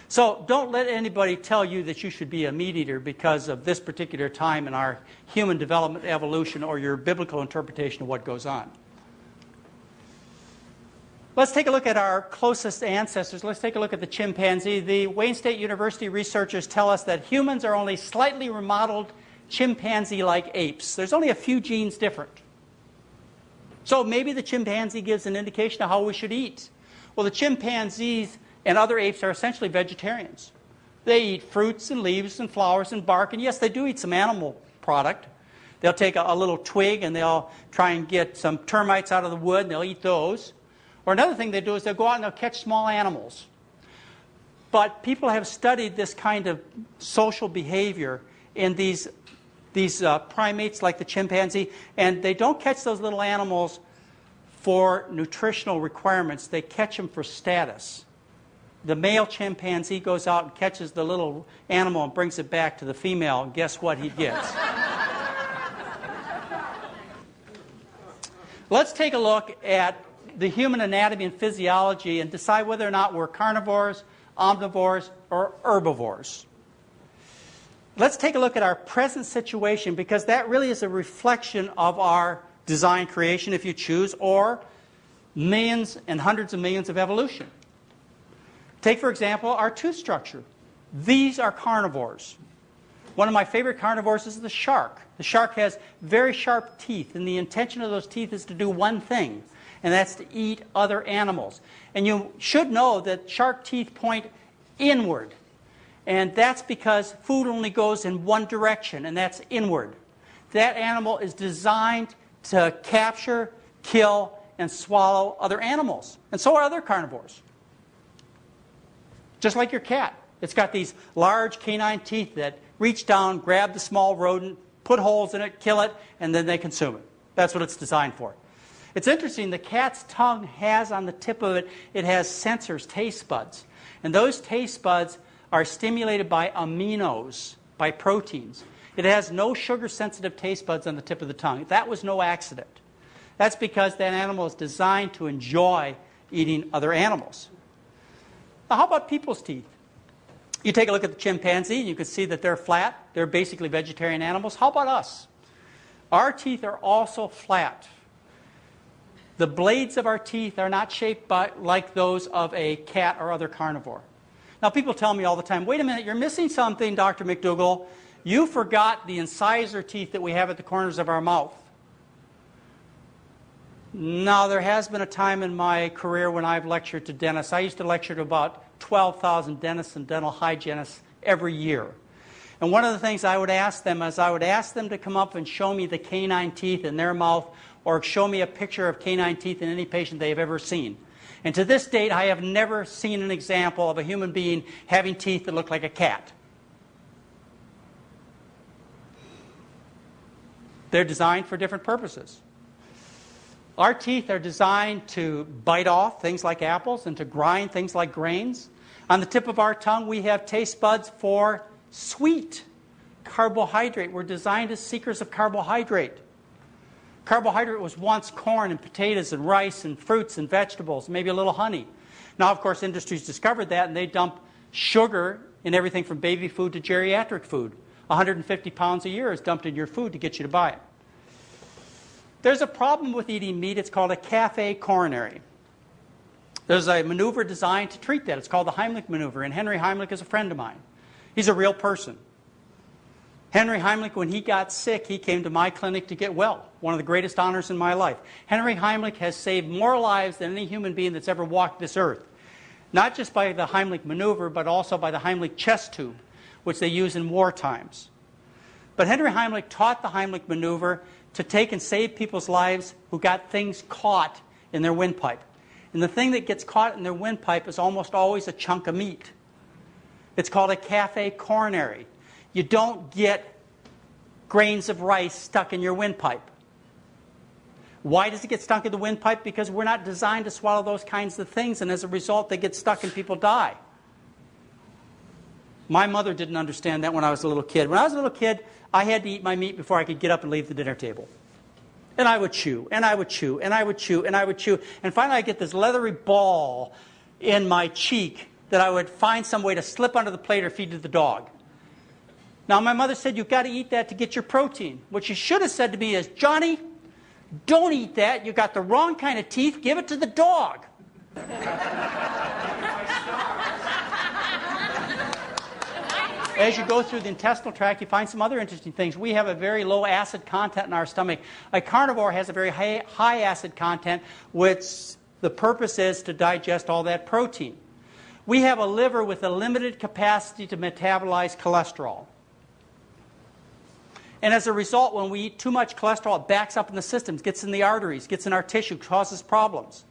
So don't let anybody tell you that you should be a meat eater because of this particular time in our human development evolution or your biblical interpretation of what goes on. Let's take a look at our closest ancestors. Let's take a look at the chimpanzee. The Wayne State University researchers tell us that humans are only slightly remodeled chimpanzee-like apes. There's only a few genes different. So maybe the chimpanzee gives an indication of how we should eat. Well, the chimpanzees and other apes are essentially vegetarians. They eat fruits and leaves and flowers and bark, and yes, they do eat some animal product. They'll take a little twig and they'll try and get some termites out of the wood and they'll eat those. Or another thing they do is they'll go out and they'll catch small animals. But people have studied this kind of social behavior in these primates like the chimpanzee, and they don't catch those little animals for nutritional requirements. They catch them for status. The male chimpanzee goes out and catches the little animal and brings it back to the female, and guess what he gets? Let's take a look at the human anatomy and physiology and decide whether or not we're carnivores, omnivores, or herbivores. Let's take a look at our present situation, because that really is a reflection of our design creation, if you choose, or millions and hundreds of millions of evolution. Take, for example, our tooth structure. These are carnivores. One of my favorite carnivores is the shark. The shark has very sharp teeth, and the intention of those teeth is to do one thing, and that's to eat other animals. And you should know that shark teeth point inward. And that's because food only goes in one direction, and that's inward. That animal is designed to capture, kill, and swallow other animals. And so are other carnivores. Just like your cat. It's got these large canine teeth that reach down, grab the small rodent, put holes in it, kill it, and then they consume it. That's what it's designed for. It's interesting, the cat's tongue has on the tip of it, it has sensors, taste buds. And those taste buds are stimulated by aminos, by proteins. It has no sugar-sensitive taste buds on the tip of the tongue. That was no accident. That's because that animal is designed to enjoy eating other animals. Now, how about people's teeth? You take a look at the chimpanzee, and you can see that they're flat. They're basically vegetarian animals. How about us? Our teeth are also flat. The blades of our teeth are not shaped like those of a cat or other carnivore. Now, people tell me all the time, wait a minute, you're missing something, Dr. Mcdougall. You forgot the incisor teeth that we have at the corners of our mouth. Now, there has been a time in my career when I've lectured to dentists. I used to lecture to about 12,000 dentists and dental hygienists every year. And one of the things I would ask them is I would ask them to come up and show me the canine teeth in their mouth, or show me a picture of canine teeth in any patient they have ever seen. And to this date, I have never seen an example of a human being having teeth that look like a cat. They're designed for different purposes. Our teeth are designed to bite off things like apples and to grind things like grains. On the tip of our tongue, we have taste buds for sweet carbohydrate. We're designed as seekers of carbohydrate. Carbohydrate was once corn and potatoes and rice and fruits and vegetables, maybe a little honey. Now, of course, industries discovered that, and they dump sugar in everything from baby food to geriatric food. 150 pounds a year is dumped in your food to get you to buy it. There's a problem with eating meat. It's called a café coronary. There's a maneuver designed to treat that. It's called the Heimlich maneuver, and Henry Heimlich is a friend of mine. He's a real person. Henry Heimlich, when he got sick, he came to my clinic to get well. One of the greatest honors in my life. Henry Heimlich has saved more lives than any human being that's ever walked this earth. Not just by the Heimlich maneuver, but also by the Heimlich chest tube, which they use in war times. But Henry Heimlich taught the Heimlich maneuver to take and save people's lives who got things caught in their windpipe. And the thing that gets caught in their windpipe is almost always a chunk of meat. It's called a café coronary. You don't get grains of rice stuck in your windpipe. Why does it get stuck in the windpipe? Because we're not designed to swallow those kinds of things, and as a result, they get stuck and people die. My mother didn't understand that when I was a little kid. When I was a little kid, I had to eat my meat before I could get up and leave the dinner table. And I would chew, and I would chew, and I would chew, and I would chew. And finally, I'd get this leathery ball in my cheek that I would find some way to slip under the plate or feed to the dog. Now, my mother said, you've got to eat that to get your protein. What she should have said to me is, Johnny, don't eat that. You got the wrong kind of teeth. Give it to the dog. As you go through the intestinal tract, you find some other interesting things. We have a very low acid content in our stomach. A carnivore has a very high acid content, which the purpose is to digest all that protein. We have a liver with a limited capacity to metabolize cholesterol. And as a result, when we eat too much cholesterol, it backs up in the systems, gets in the arteries, gets in our tissue, causes problems.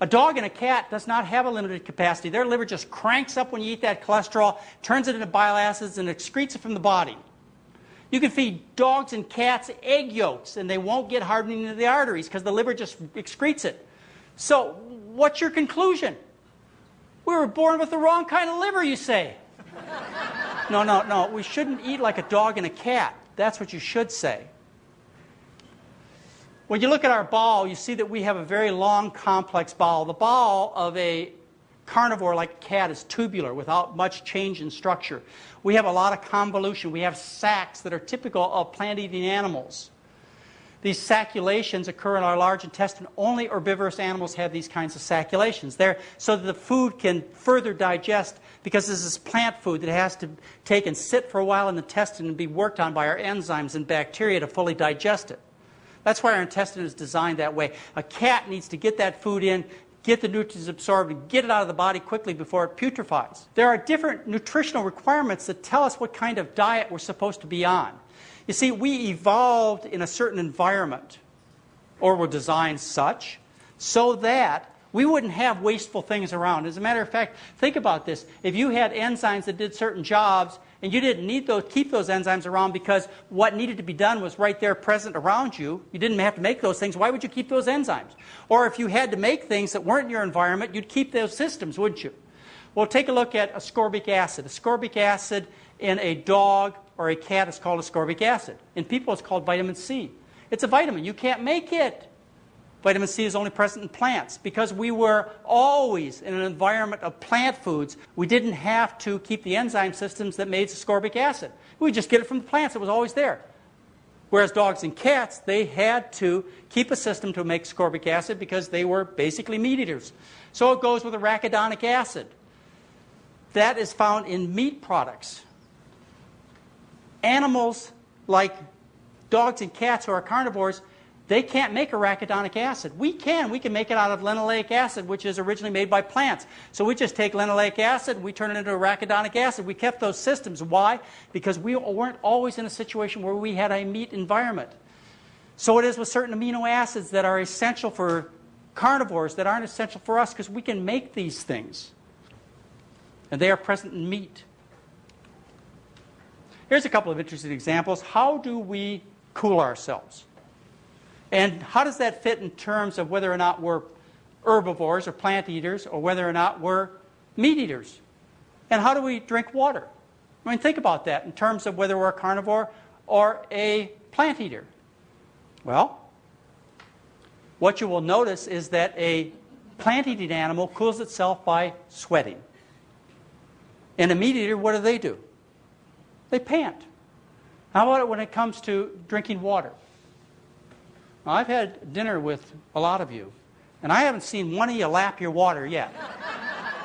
A dog and a cat does not have a limited capacity. Their liver just cranks up when you eat that cholesterol, turns it into bile acids, and excretes it from the body. You can feed dogs and cats egg yolks, and they won't get hardening into the arteries because the liver just excretes it. So what's your conclusion? We were born with the wrong kind of liver, you say. No. We shouldn't eat like a dog and a cat. That's what you should say. When you look at our bowel, you see that we have a very long, complex bowel. The bowel of a carnivore like a cat is tubular without much change in structure. We have a lot of convolution. We have sacs that are typical of plant-eating animals. These sacculations occur in our large intestine. Only herbivorous animals have these kinds of sacculations. They're so that the food can further digest, because this is plant food that has to take and sit for a while in the intestine and be worked on by our enzymes and bacteria to fully digest it. That's why our intestine is designed that way. A cat needs to get that food in, get the nutrients absorbed, and get it out of the body quickly before it putrefies. There are different nutritional requirements that tell us what kind of diet we're supposed to be on. You see, we evolved in a certain environment, or were designed such, so that we wouldn't have wasteful things around. As a matter of fact, think about this. If you had enzymes that did certain jobs, and you didn't need keep those enzymes around because what needed to be done was right there present around you, you didn't have to make those things, why would you keep those enzymes? Or if you had to make things that weren't in your environment, you'd keep those systems, wouldn't you? Well, take a look at ascorbic acid. Ascorbic acid in a dog or a cat is called ascorbic acid. In people, it's called vitamin C. It's a vitamin. You can't make it. Vitamin C is only present in plants. Because we were always in an environment of plant foods, we didn't have to keep the enzyme systems that made ascorbic acid. We just get it from the plants. It was always there. Whereas dogs and cats, they had to keep a system to make ascorbic acid because they were basically meat eaters. So it goes with arachidonic acid. That is found in meat products. Animals like dogs and cats who are carnivores, they can't make arachidonic acid. We can. We can make it out of linoleic acid, which is originally made by plants. So we just take linoleic acid, we turn it into arachidonic acid. We kept those systems. Why? Because we weren't always in a situation where we had a meat environment. So it is with certain amino acids that are essential for carnivores that aren't essential for us, because we can make these things. And they are present in meat. Here's a couple of interesting examples. How do we cool ourselves? And how does that fit in terms of whether or not we're herbivores or plant eaters, or whether or not we're meat eaters? And how do we drink water? I mean, think about that in terms of whether we're a carnivore or a plant eater. Well, what you will notice is that a plant-eating animal cools itself by sweating. And a meat eater, what do? They pant. How about it when it comes to drinking water? Now, I've had dinner with a lot of you, and I haven't seen one of you lap your water yet.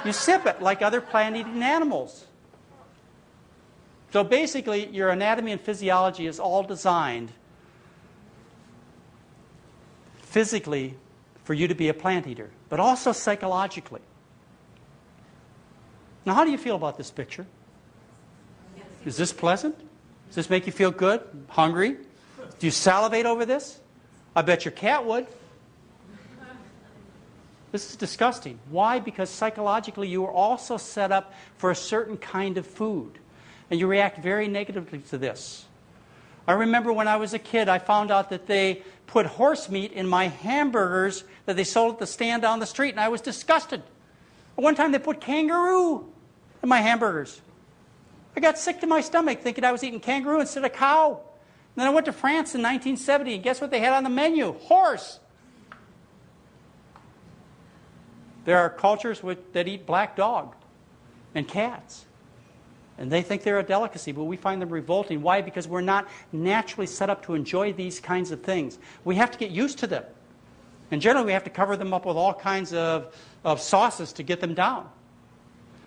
You sip it like other plant-eating animals. So basically, your anatomy and physiology is all designed physically for you to be a plant eater, but also psychologically. Now, how do you feel about this picture? Is this pleasant? Does this make you feel good? Hungry? Do you salivate over this? I bet your cat would. This is disgusting. Why? Because psychologically you are also set up for a certain kind of food. And you react very negatively to this. I remember when I was a kid, I found out that they put horse meat in my hamburgers that they sold at the stand down the street, and I was disgusted. One time they put kangaroo in my hamburgers. I got sick to my stomach thinking I was eating kangaroo instead of cow. And then I went to France in 1970, and guess what they had on the menu? Horse. There are cultures that eat black dog and cats. And they think they're a delicacy, but we find them revolting. Why? Because we're not naturally set up to enjoy these kinds of things. We have to get used to them. And generally we have to cover them up with all kinds of sauces to get them down.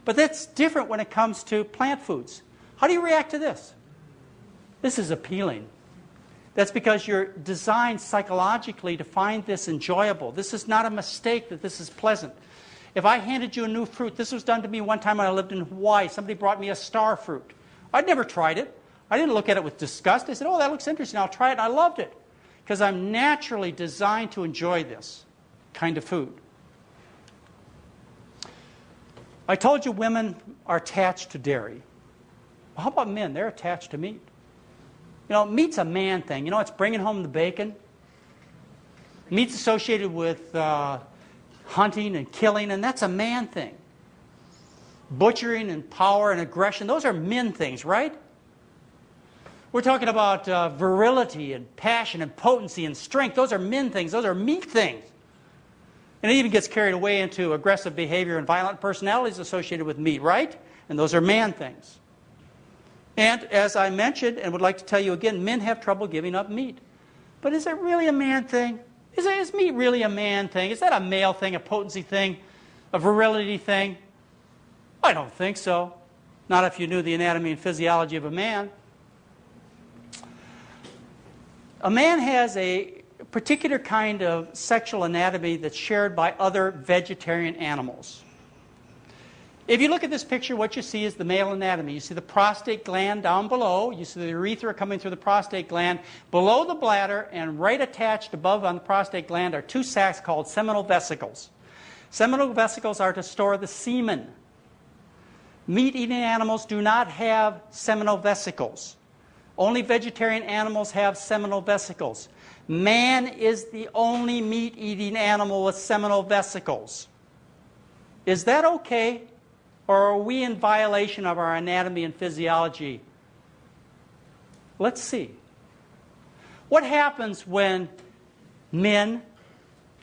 But that's different when it comes to plant foods. How do you react to this? This is appealing. That's because you're designed psychologically to find this enjoyable. This is not a mistake that this is pleasant. If I handed you a new fruit, this was done to me one time when I lived in Hawaii. Somebody brought me a star fruit. I'd never tried it. I didn't look at it with disgust. I said, oh, that looks interesting. I'll try it. And I loved it because I'm naturally designed to enjoy this kind of food. I told you women are attached to dairy. Well, how about men? They're attached to meat. You know, meat's a man thing. You know, it's bringing home the bacon. Meat's associated with hunting and killing, and that's a man thing. Butchering and power and aggression, those are men things, right? We're talking about virility and passion and potency and strength. Those are men things. Those are meat things. And it even gets carried away into aggressive behavior and violent personalities associated with meat, right? And those are man things. And as I mentioned, and would like to tell you again, men have trouble giving up meat. But is it really a man thing? Is meat really a man thing? Is that a male thing, a potency thing, a virility thing? I don't think so. Not if you knew the anatomy and physiology of a man. A man has a particular kind of sexual anatomy that's shared by other vegetarian animals. If you look at this picture, what you see is the male anatomy. You see the prostate gland down below. You see the urethra coming through the prostate gland. Below the bladder and right attached above on the prostate gland are two sacs called seminal vesicles. Seminal vesicles are to store the semen. Meat-eating animals do not have seminal vesicles. Only vegetarian animals have seminal vesicles. Man is the only meat-eating animal with seminal vesicles. Is that okay? Or are we in violation of our anatomy and physiology? Let's see. What happens when men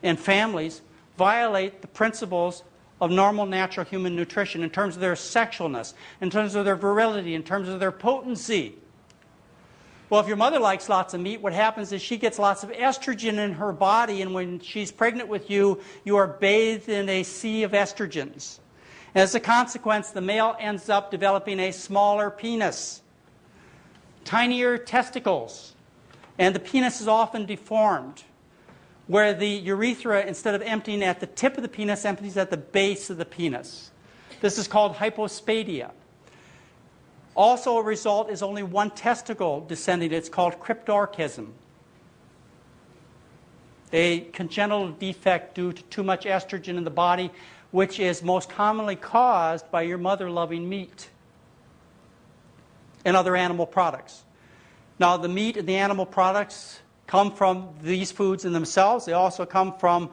and families violate the principles of normal, natural human nutrition in terms of their sexualness, in terms of their virility, in terms of their potency? Well, if your mother likes lots of meat, what happens is she gets lots of estrogen in her body, and when she's pregnant with you, you are bathed in a sea of estrogens. As a consequence, the male ends up developing a smaller penis, tinier testicles, and the penis is often deformed, where the urethra, instead of emptying at the tip of the penis, empties at the base of the penis. This is called hypospadia. Also, a result is only one testicle descending. It's called cryptorchism, a congenital defect due to too much estrogen in the body, which is most commonly caused by your mother loving meat and other animal products. Now, the meat and the animal products come from these foods in themselves. They also come from,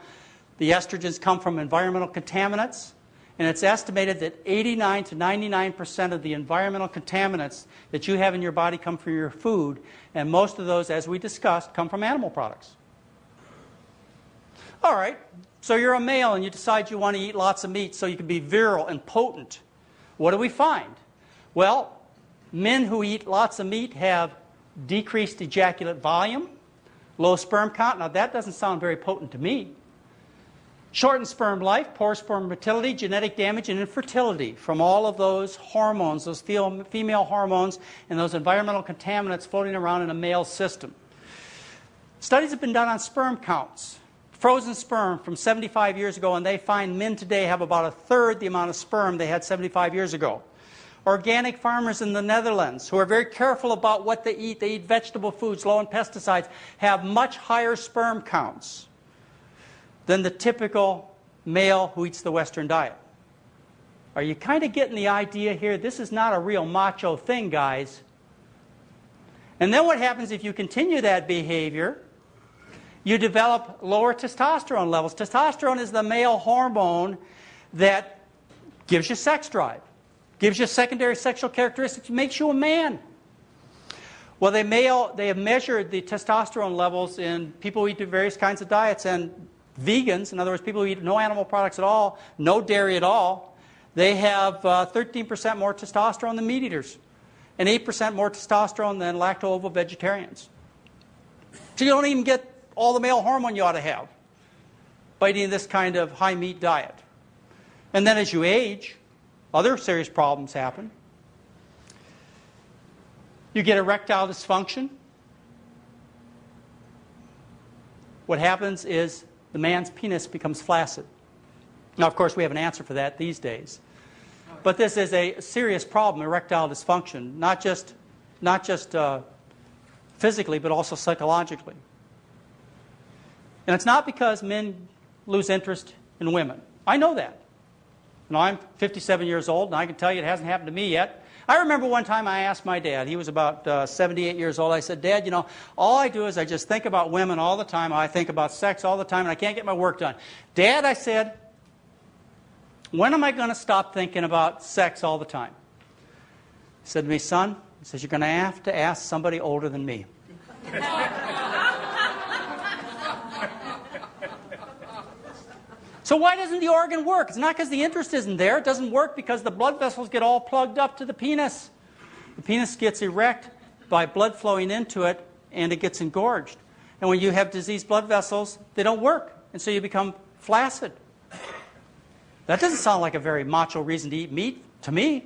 the estrogens come from environmental contaminants. And it's estimated that 89 to 99% of the environmental contaminants that you have in your body come from your food. And most of those, as we discussed, come from animal products. All right, so you're a male and you decide you want to eat lots of meat so you can be virile and potent. What do we find? Well, men who eat lots of meat have decreased ejaculate volume, low sperm count. Now, that doesn't sound very potent to me. Shortened sperm life, poor sperm motility, genetic damage, and infertility from all of those hormones, those female hormones, and those environmental contaminants floating around in a male system. Studies have been done on sperm counts. Frozen sperm from 75 years ago, and they find men today have about a third the amount of sperm they had 75 years ago. Organic farmers in the Netherlands, who are very careful about what they eat vegetable foods low in pesticides, have much higher sperm counts than the typical male who eats the Western diet. Are you kind of getting the idea here? This is not a real macho thing, guys. And then what happens if you continue that behavior? You develop lower testosterone levels. Testosterone is the male hormone that gives you sex drive, gives you secondary sexual characteristics, makes you a man. Well, they have measured the testosterone levels in people who eat various kinds of diets, and vegans, in other words, people who eat no animal products at all, no dairy at all, they have 13% more testosterone than meat eaters and 8% more testosterone than lacto-ovo vegetarians. So you don't even get all the male hormone you ought to have by eating this kind of high meat diet. And then as you age, other serious problems happen. You get erectile dysfunction. What happens is the man's penis becomes flaccid. Now, of course, we have an answer for that these days. But this is a serious problem, erectile dysfunction, not just physically, but also psychologically. And it's not because men lose interest in women. I know that. You know, I'm 57 years old, and I can tell you it hasn't happened to me yet. I remember one time I asked my dad, he was about 78 years old, I said, Dad, all I do is I just think about women all the time. I think about sex all the time, and I can't get my work done. Dad, I said, when am I going to stop thinking about sex all the time? He said to me, son, he says, you're going to have to ask somebody older than me. So why doesn't the organ work? It's not because the interest isn't there. It doesn't work because the blood vessels get all plugged up to the penis. The penis gets erect by blood flowing into it, and it gets engorged. And when you have diseased blood vessels, they don't work, and so you become flaccid. That doesn't sound like a very macho reason to eat meat to me.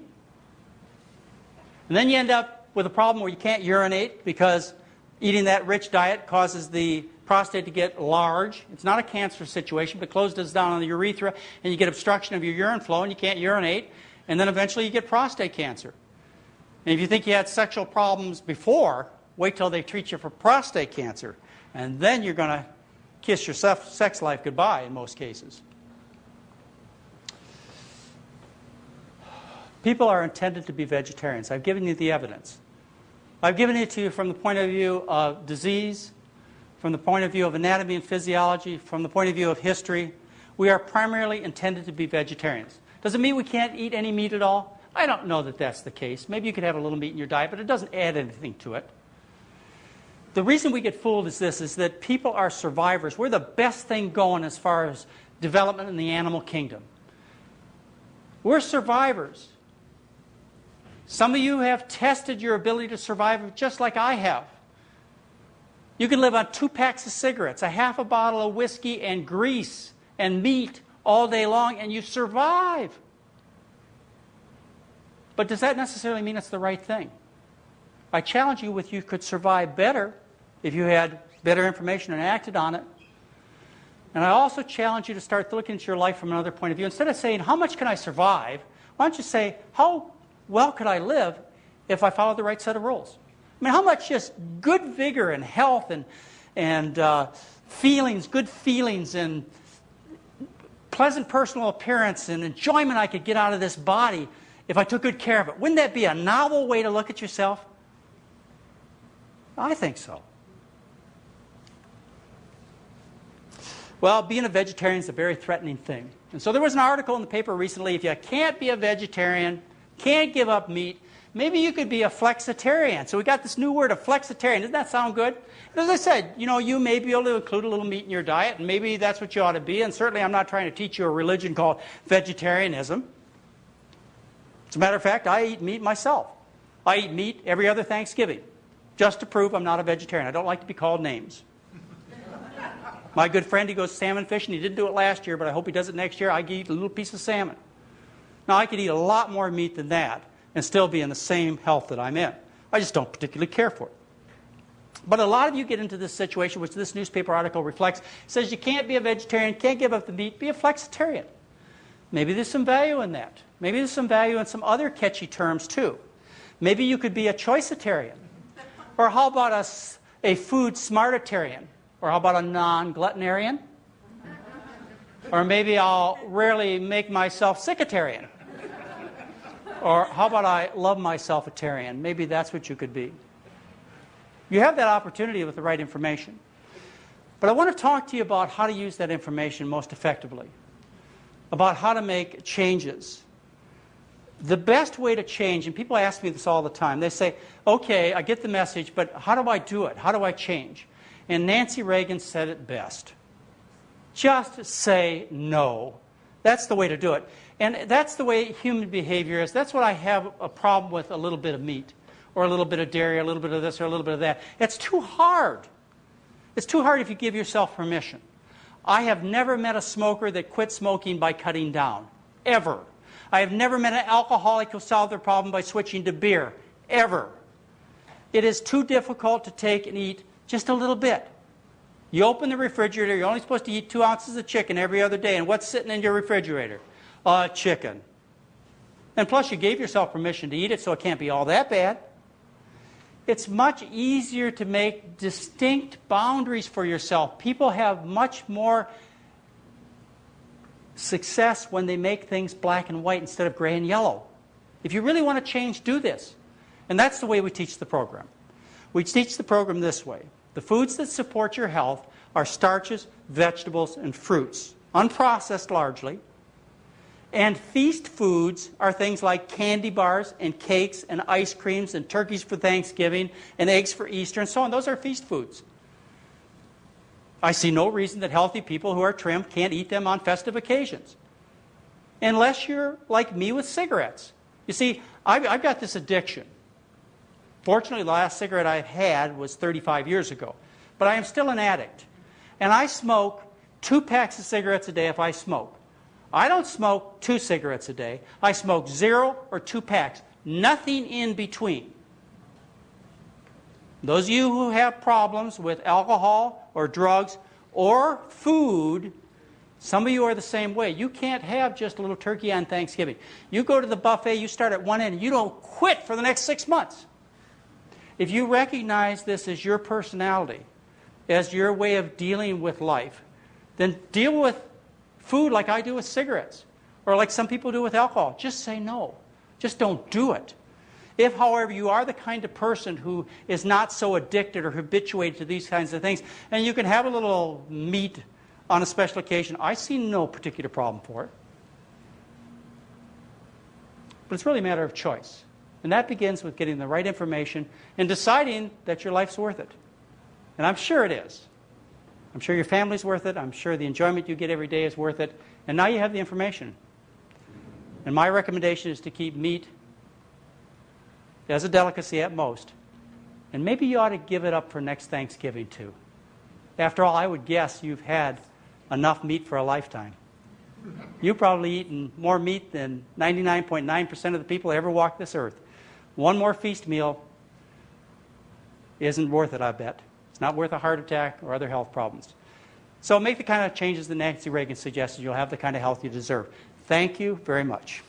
And then you end up with a problem where you can't urinate because eating that rich diet causes the prostate to get large. It's not a cancer situation, but closes down on the urethra, and you get obstruction of your urine flow, and you can't urinate, and then eventually you get prostate cancer. And if you think you had sexual problems before, wait till they treat you for prostate cancer, and then you're going to kiss your sex life goodbye in most cases. People are intended to be vegetarians. I've given you the evidence. I've given it to you from the point of view of disease, from the point of view of anatomy and physiology, from the point of view of history. We are primarily intended to be vegetarians. Does it mean we can't eat any meat at all? I don't know that that's the case. Maybe you could have a little meat in your diet, but it doesn't add anything to it. The reason we get fooled is this, is that people are survivors. We're the best thing going as far as development in the animal kingdom. We're survivors. Some of you have tested your ability to survive just like I have. You can live on 2 packs of cigarettes, a half a bottle of whiskey, and grease and meat all day long, and you survive. But does that necessarily mean it's the right thing? I challenge you with you could survive better if you had better information and acted on it. And I also challenge you to start looking at your life from another point of view. Instead of saying, how much can I survive? Why don't you say, how well could I live if I followed the right set of rules? I mean, how much just good vigor and health and feelings, good feelings and pleasant personal appearance and enjoyment I could get out of this body if I took good care of it. Wouldn't that be a novel way to look at yourself? I think so. Well, being a vegetarian is a very threatening thing. And so there was an article in the paper recently, if you can't be a vegetarian, can't give up meat, maybe you could be a flexitarian. So we got this new word, a flexitarian. Doesn't that sound good? And as I said, you may be able to include a little meat in your diet, and maybe that's what you ought to be. And certainly I'm not trying to teach you a religion called vegetarianism. As a matter of fact, I eat meat myself. I eat meat every other Thanksgiving, just to prove I'm not a vegetarian. I don't like to be called names. My good friend, he goes salmon fishing. He didn't do it last year, but I hope he does it next year. I could eat a little piece of salmon. Now, I could eat a lot more meat than that and still be in the same health that I'm in. I just don't particularly care for it. But a lot of you get into this situation, which this newspaper article reflects. It says you can't be a vegetarian, can't give up the meat, be a flexitarian. Maybe there's some value in that. Maybe there's some value in some other catchy terms, too. Maybe you could be a choicitarian. Or how about a food smartitarian? Or how about a non-gluttonarian? Or maybe I'll rarely make myself sickitarian. Or how about I love myself-itarian? Maybe that's what you could be. You have that opportunity with the right information. But I want to talk to you about how to use that information most effectively. About how to make changes. The best way to change, and people ask me this all the time, they say, okay, I get the message, but how do I do it? How do I change? And Nancy Reagan said it best. Just say no. That's the way to do it. And that's the way human behavior is. That's what I have a problem with a little bit of meat, or a little bit of dairy, or a little bit of this, or a little bit of that. It's too hard. It's too hard if you give yourself permission. I have never met a smoker that quit smoking by cutting down. Ever. I have never met an alcoholic who solved their problem by switching to beer. Ever. It is too difficult to take and eat just a little bit. You open the refrigerator, you're only supposed to eat 2 ounces of chicken every other day, and what's sitting in your refrigerator? Chicken. And plus you gave yourself permission to eat it, so it can't be all that bad. It's much easier to make distinct boundaries for yourself. People have much more success when they make things black and white instead of gray and yellow. If you really want to change, do this. And that's the way we teach the program. We teach the program this way. The foods that support your health are starches, vegetables, and fruits, unprocessed largely. And feast foods are things like candy bars and cakes and ice creams and turkeys for Thanksgiving and eggs for Easter and so on. Those are feast foods. I see no reason that healthy people who are trim can't eat them on festive occasions. Unless you're like me with cigarettes. You see, I've got this addiction. Fortunately, the last cigarette I had was 35 years ago. But I am still an addict. And I smoke 2 packs of cigarettes a day if I smoke. I don't smoke 2 cigarettes a day. I smoke 0 or 2 packs. Nothing in between. Those of you who have problems with alcohol or drugs or food, some of you are the same way. You can't have just a little turkey on Thanksgiving. You go to the buffet, you start at one end, and you don't quit for the next 6 months. If you recognize this as your personality, as your way of dealing with life, then deal with food like I do with cigarettes, or like some people do with alcohol. Just say no. Just don't do it. If, however, you are the kind of person who is not so addicted or habituated to these kinds of things, and you can have a little meat on a special occasion, I see no particular problem for it. But it's really a matter of choice. And that begins with getting the right information and deciding that your life's worth it. And I'm sure it is. I'm sure your family's worth it. I'm sure the enjoyment you get every day is worth it. And now you have the information. And my recommendation is to keep meat as a delicacy at most. And maybe you ought to give it up for next Thanksgiving too. After all, I would guess you've had enough meat for a lifetime. You've probably eaten more meat than 99.9% of the people who ever walked this earth. One more feast meal isn't worth it, I bet. It's not worth a heart attack or other health problems. So make the kind of changes that Nancy Reagan suggested. You'll have the kind of health you deserve. Thank you very much.